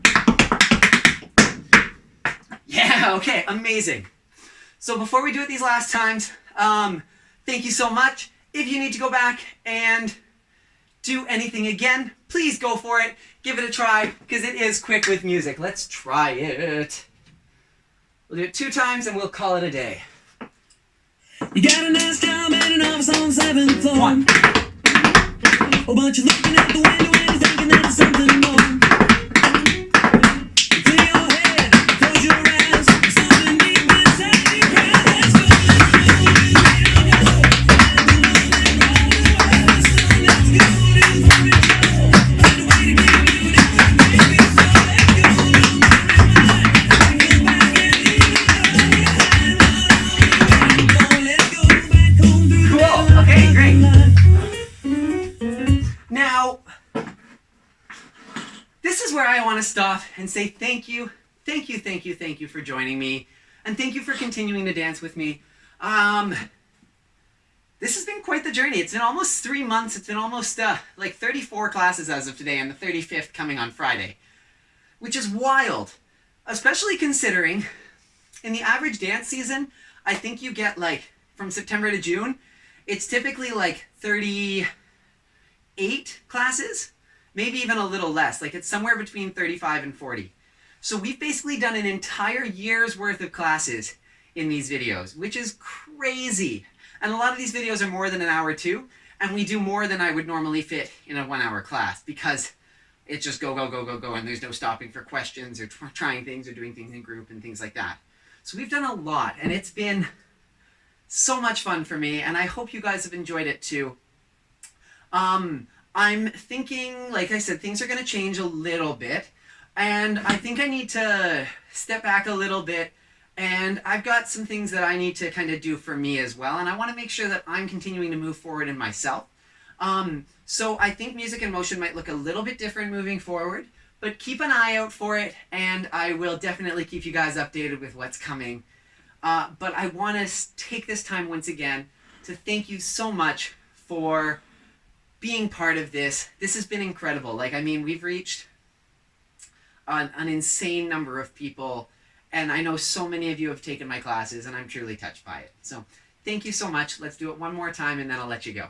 Yeah, okay, amazing. So before we do it these last times, thank you so much. If you need to go back and do anything again, please go for it. Give it a try, because it is quick with music. Let's try it. We'll do it 2 times and we'll call it a day. You got a nice job and an office on the 7th floor. 1. Oh, but you're looking out the window and you're thinking that there's something more. You clear your head, close your eyes, something deep inside you cries. Let's go, let's go, find a way to give you whatever it may be. So let's go, go back and leave it all behind. Let's go back home through the Cool. Okay, great. Now, this is where I want to stop and say thank you for joining me, and thank you for continuing to dance with me. This has been quite the journey. It's been almost 3 months. It's been almost like 34 classes as of today, and the 35th coming on Friday, which is wild, especially considering in the average dance season, I think you get like from September to June, it's typically like 38 classes, maybe even a little less. Like it's somewhere between 35 and 40. So we've basically done an entire year's worth of classes in these videos, which is crazy. And a lot of these videos are more than an hour too, and we do more than I would normally fit in a 1-hour class, because it's just go, go, go, go, go, and there's no stopping for questions or trying things or doing things in group and things like that. So we've done a lot, and it's been so much fun for me, and I hope you guys have enjoyed it too. I'm thinking, like I said, things are going to change a little bit, and I think I need to step back a little bit, and I've got some things that I need to kind of do for me as well, and I want to make sure that I'm continuing to move forward in myself. So I think Music in Motion might look a little bit different moving forward, but keep an eye out for it, and I will definitely keep you guys updated with what's coming. But I want to take this time once again to thank you so much for being part of this. This has been incredible. Like, I mean, we've reached an insane number of people, and I know so many of you have taken my classes, and I'm truly touched by it. So thank you so much. Let's do it one more time, and then I'll let you go.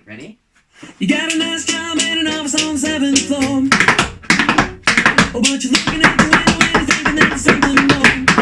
Ready? You got a nice job and an office on the 7th floor. Oh, but you're looking out the window and you're thinking that there's something more.